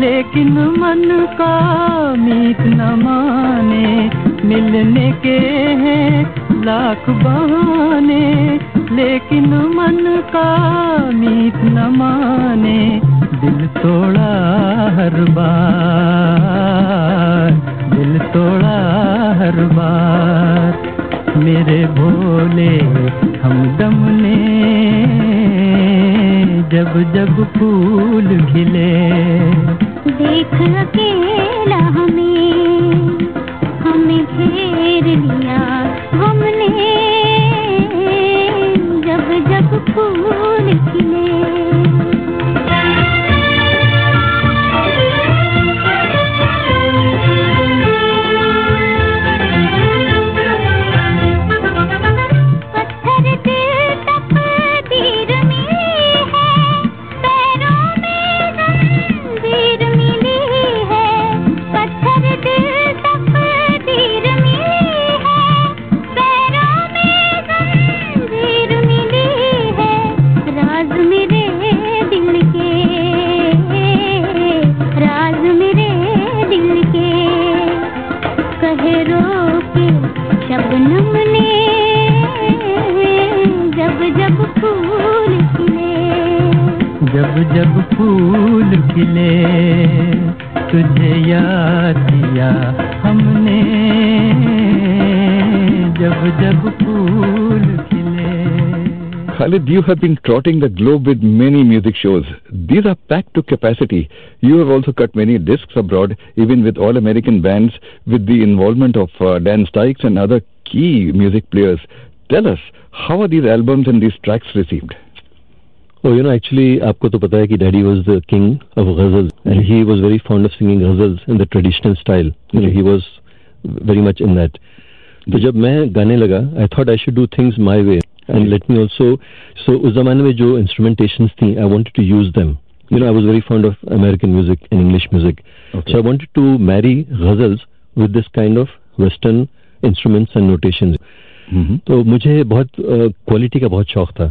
लेकिन मन का मीत न माने, मिलने के हैं लाख बहाने, लेकिन मन का मीत न माने, दिल तोड़ा हर बार, दिल तोड़ा हर बार, मेरे भोले हमदम ने जब जब फूल खिले। देख अकेला हमें घेर लिया हमने, जब जब फूल खिले। जब जब फूल खिले, तुझे याद किया हमने, जब जब फूल खिले। Khalid, you have been trotting the globe with many music shows. These are packed to capacity. You have also cut many discs abroad, even with all-American bands, with the involvement of Dan Stykes and other key music players. Tell us, how are these albums and these tracks received? Oh, actually, आपको तो पता है कि Daddy was the king of ghazals, and he was very fond of singing ghazals in the traditional style. He was very much in that. तो जब मैं गाने लगा, I thought I should do things my way, and let me also. So उस ज़माने में जो instrumentations थी, I wanted to use them. I was very fond of American music and English music, so I wanted to marry ghazals with this kind of Western instruments and notations. तो मुझे बहुत quality का बहुत शौक था.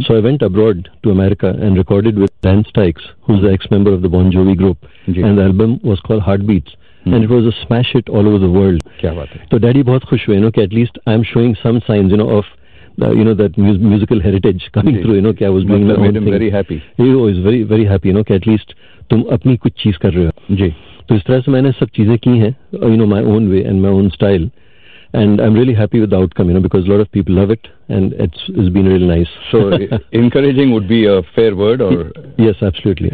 So I went abroad to America and recorded with Dan Stykes, who's the ex-member of the Bon Jovi group, and the album was called Heartbeats, and it was a smash hit all over the world. क्या बात है? So Daddy बहुत खुश हुए, कि at least I'm showing some signs, of that musical heritage coming through, कि I was doing my own thing. Very happy. He was very very happy, कि at least तुम अपनी कुछ चीज कर रहे हो. जी. तो इस तरह से मैंने सब चीजें की हैं, my own way and my own style. And I'm really happy with the outcome, because a lot of people love it, and it's been really nice. So encouraging would be a fair word, or? Yes, absolutely.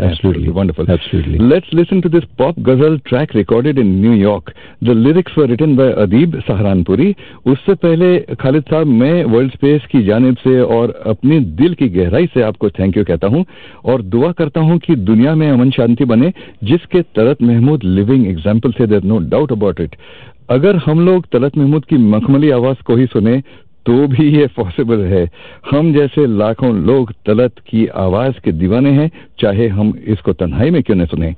Wonderful. Absolutely. Let's listen to this pop ghazal track recorded in New York. The lyrics were written by Adib Saharanpuri. उससे पहले खालिद साहब, मैं world space की जानिब से और अपनी दिल की गहराई से आपको थैंक यू कहता हूँ, और दुआ करता हूँ कि दुनिया में अमन शांति बने, जिसके तलत महमूद लिविंग एग्जाम्पल से, there no doubt about it. अगर हम लोग तलत महमूद की मखमली आवाज को ही सुने तो भी ये पॉसिबल है. हम जैसे लाखों लोग तलत की आवाज के दीवाने हैं, चाहे हम इसको तन्हाई में क्यों न सुने.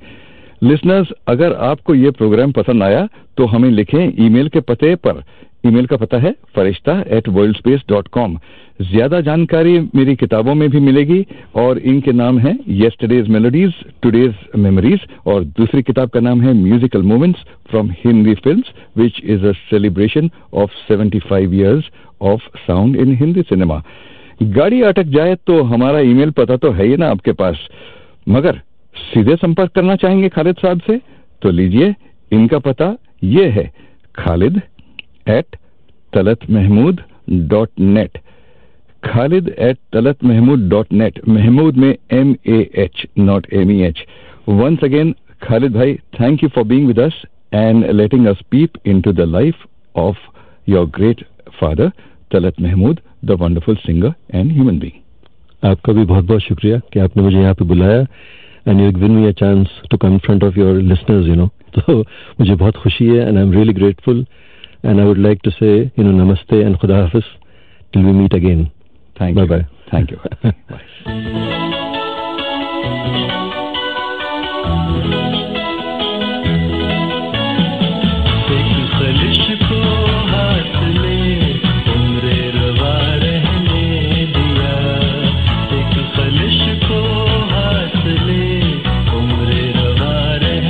लिसनर्स, अगर आपको ये प्रोग्राम पसंद आया तो हमें लिखें ईमेल के पते पर. ईमेल का पता है farishta@worldspace.com. ज्यादा जानकारी मेरी किताबों में भी मिलेगी, और इनके नाम है येस्टरडेज मेलोडीज, टुडेज मेमोरीज, और दूसरी किताब का नाम है musical moments from Hindi films, which is a celebration of 75 years of sound in Hindi cinema. गाड़ी अटक जाए तो हमारा ईमेल पता तो है ही ना आपके पास, मगर सीधे संपर्क करना चाहेंगे खालिद साहब से तो लीजिए, इनका पता ये है khalid@talatmahmood.net. khalid@talatmahmood.net. महमूद में MAH, not MEH. Once again, Khalid bhai, thank you for being with us and letting us peep into the life of your great father, Talat Mahmood, the wonderful singer and human being. आपका भी बहुत बहुत शुक्रिया कि आपने मुझे यहाँ पे बुलाया, and you given me a chance to come in front of your listeners, तो मुझे बहुत खुशी है, and I'm really grateful, and I would like to say, namaste and khuda hafiz till we meet again. Thank you. Bye. Thank you. Bye. खलिश को हाथ ले, उम्र रवा रहने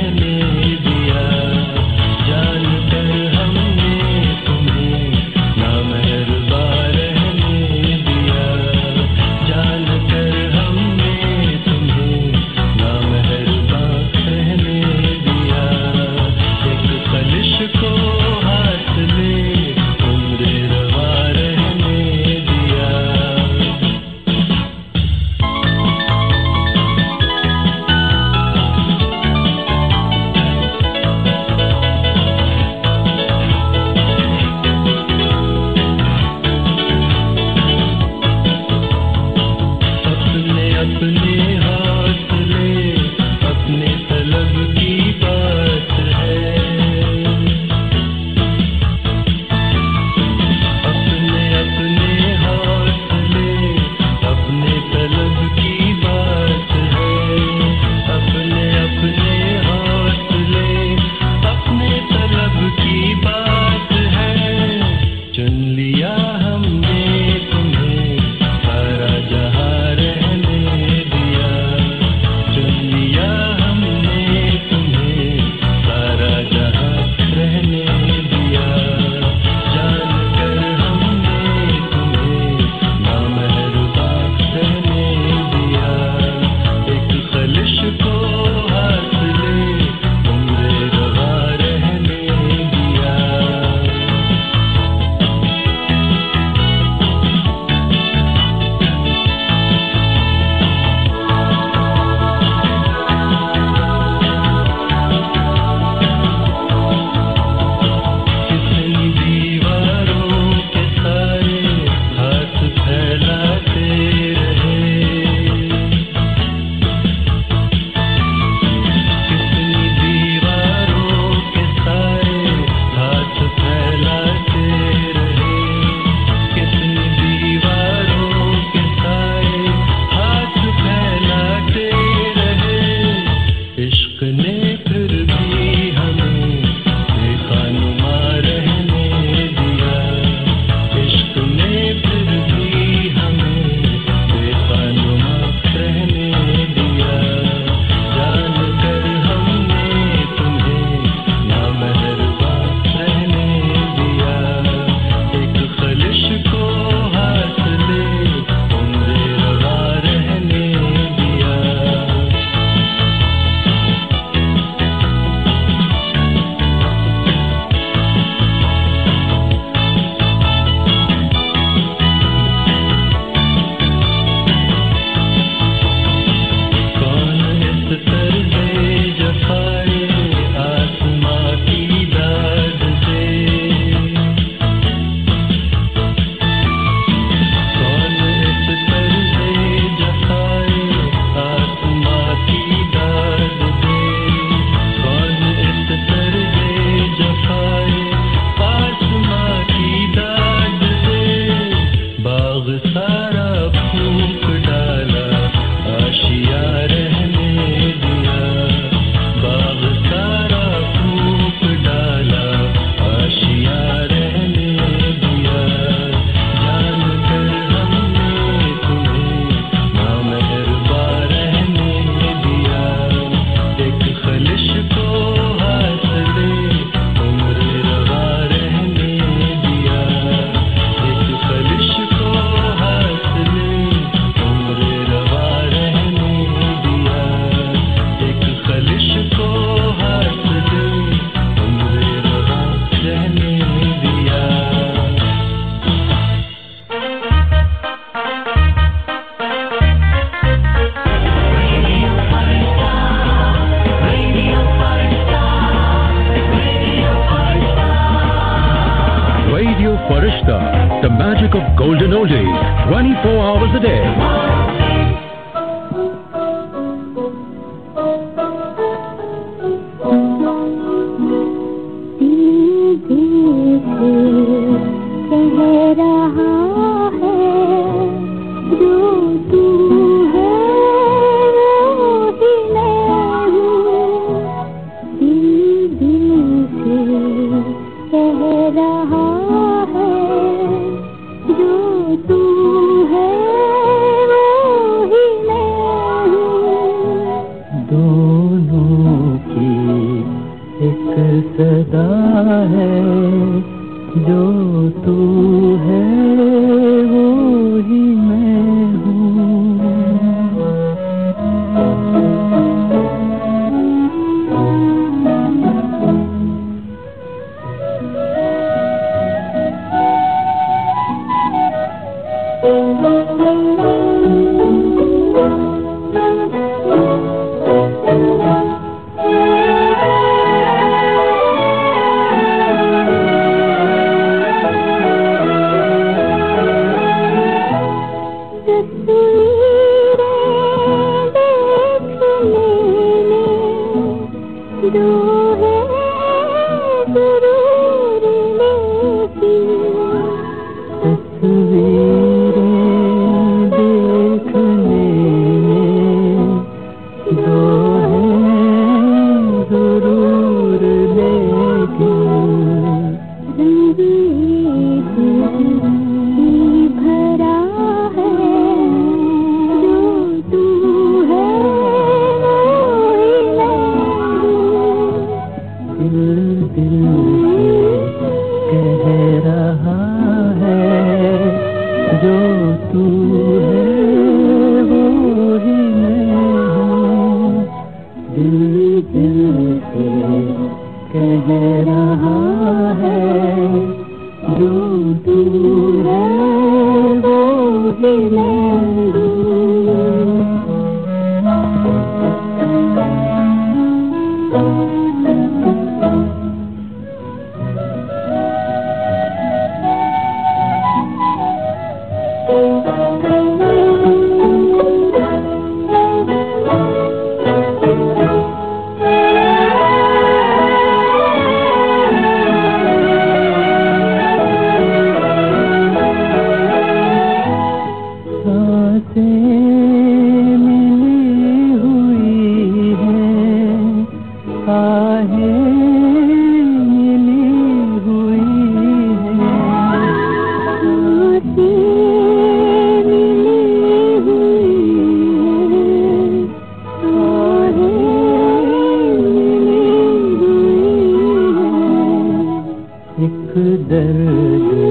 Farishta, the magic of golden oldies, 24 hours a day. दर्द